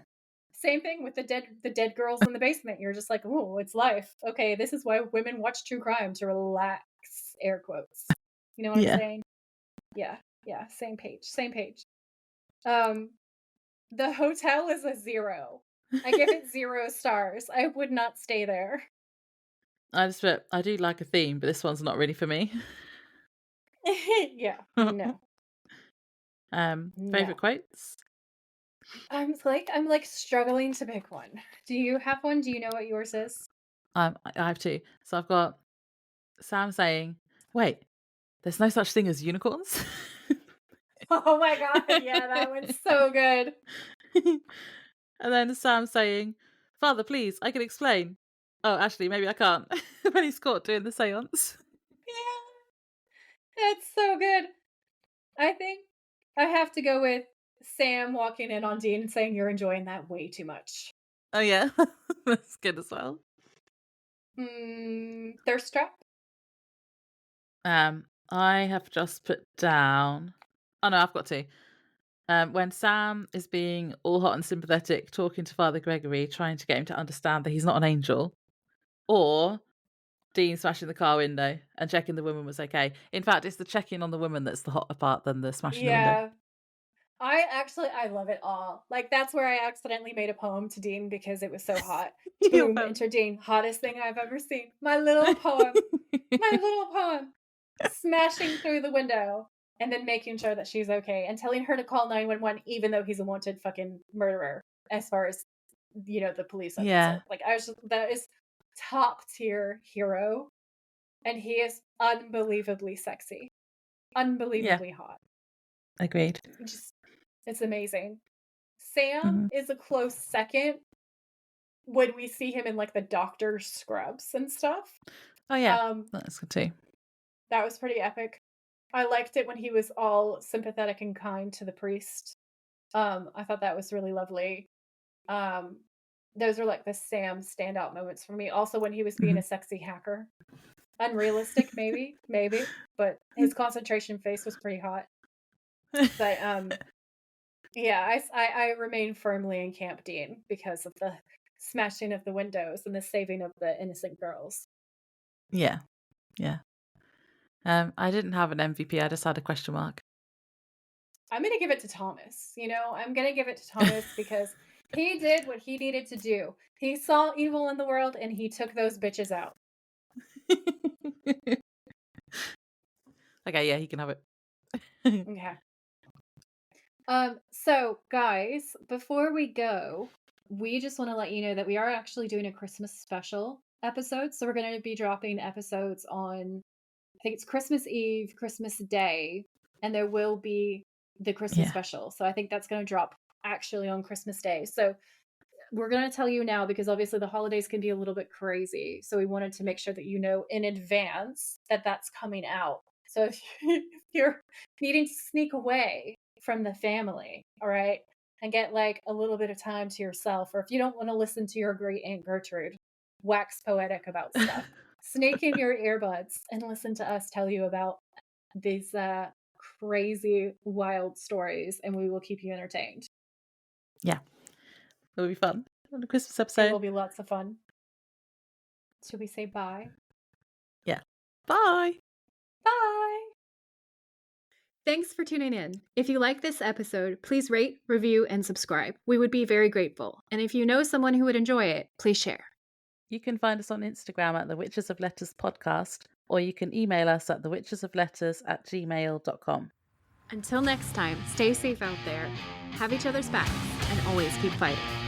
Speaker 1: Same thing with the dead girls in the basement. You're just like, oh, it's life. Okay, this is why women watch true crime to relax, air quotes. You know what I'm
Speaker 2: Yeah.
Speaker 1: saying? Yeah, yeah, same page, same page. Um, the hotel is a 0. I give it 0 stars. I would not stay there.
Speaker 2: I just put I do like a theme, but this one's not really for me.
Speaker 1: Yeah, no,
Speaker 2: Favorite
Speaker 1: no.
Speaker 2: quotes?
Speaker 1: I'm like struggling to pick one. Do you have one? Do you know what yours is?
Speaker 2: I have 2. So I've got Sam saying, "Wait, there's no such thing as unicorns?"
Speaker 1: Oh my god, yeah, that one's so good.
Speaker 2: And then Sam saying, "Father, please, I can explain." Oh, actually, maybe I can't. When he's caught doing the séance.
Speaker 1: Yeah, that's so good. I think I have to go with Sam walking in on Dean and saying, "You're enjoying that way too much."
Speaker 2: Oh, yeah. That's good as well.
Speaker 1: Thirst trap?
Speaker 2: I have just put down oh, no, I've got 2. When Sam is being all hot and sympathetic, talking to Father Gregory, trying to get him to understand that he's not an angel, or Dean smashing the car window and checking the woman was okay. In fact, it's the checking on the woman that's the hotter part than the smashing the window.
Speaker 1: Yeah. I love it all. Like that's where I accidentally made a poem to Dean because it was so hot.
Speaker 2: Your
Speaker 1: Boom,
Speaker 2: phone.
Speaker 1: enter Dean, hottest thing I've ever seen. My little poem. My little poem. Smashing through the window and then making sure that she's okay and telling her to call 911 even though he's a wanted fucking murderer as far as the police are
Speaker 2: Yeah,
Speaker 1: concerned. Like that is top tier hero and he is unbelievably sexy.
Speaker 2: yeah,
Speaker 1: Unbelievably hot.
Speaker 2: agreed.
Speaker 1: Just it's amazing. Sam
Speaker 2: Mhm.
Speaker 1: is a close second when we see him in, like, the doctor's scrubs and stuff.
Speaker 2: Oh, yeah.
Speaker 1: Um,
Speaker 2: That's good too.
Speaker 1: that was pretty epic. I liked it when he was all sympathetic and kind to the priest. I thought that was really lovely. Um, those are, like, the Sam standout moments for me. Also, when he was being a
Speaker 2: Mhm.
Speaker 1: sexy hacker. Unrealistic, maybe, but his concentration face was pretty hot. But, yeah, I remain firmly in Camp Dean because of the smashing of the windows and the saving of the innocent girls.
Speaker 2: Yeah, yeah. I didn't have an MVP, I just had a question mark.
Speaker 1: I'm gonna give it to Thomas, I'm gonna give it to Thomas because he did what he needed to do. He saw evil in the world and he took those bitches out.
Speaker 2: Okay, yeah, he can have it.
Speaker 1: Okay. So guys, before we go, we just want to let you know that we are actually doing a Christmas special episode. So we're going to be dropping episodes on, I think it's Christmas Eve, Christmas Day, and there will be the Christmas
Speaker 2: Yeah.
Speaker 1: special. So I think that's going to drop actually on Christmas Day. So we're going to tell you now because obviously the holidays can be a little bit crazy. So we wanted to make sure that you know in advance that that's coming out. So if you're needing to sneak away from the family, all right, and get like a little bit of time to yourself, or if you don't want to listen to your great Aunt Gertrude wax poetic about stuff, sneak in your earbuds and listen to us tell you about these crazy, wild stories, and we will keep you entertained.
Speaker 2: Yeah, it'll be fun on the Christmas
Speaker 1: It will
Speaker 2: episode.
Speaker 1: be lots of fun. Should we say bye?
Speaker 2: Yeah. Bye!
Speaker 1: Bye. Thanks for tuning in. If you like this episode, please rate, review, and subscribe. We would be very grateful. And if you know someone who would enjoy it, please share.
Speaker 2: You can find us on Instagram at the Witches of Letters podcast, or you can email us at thewitchesofletters@gmail.com.
Speaker 1: Until next time, stay safe out there, have each other's backs, and always keep fighting.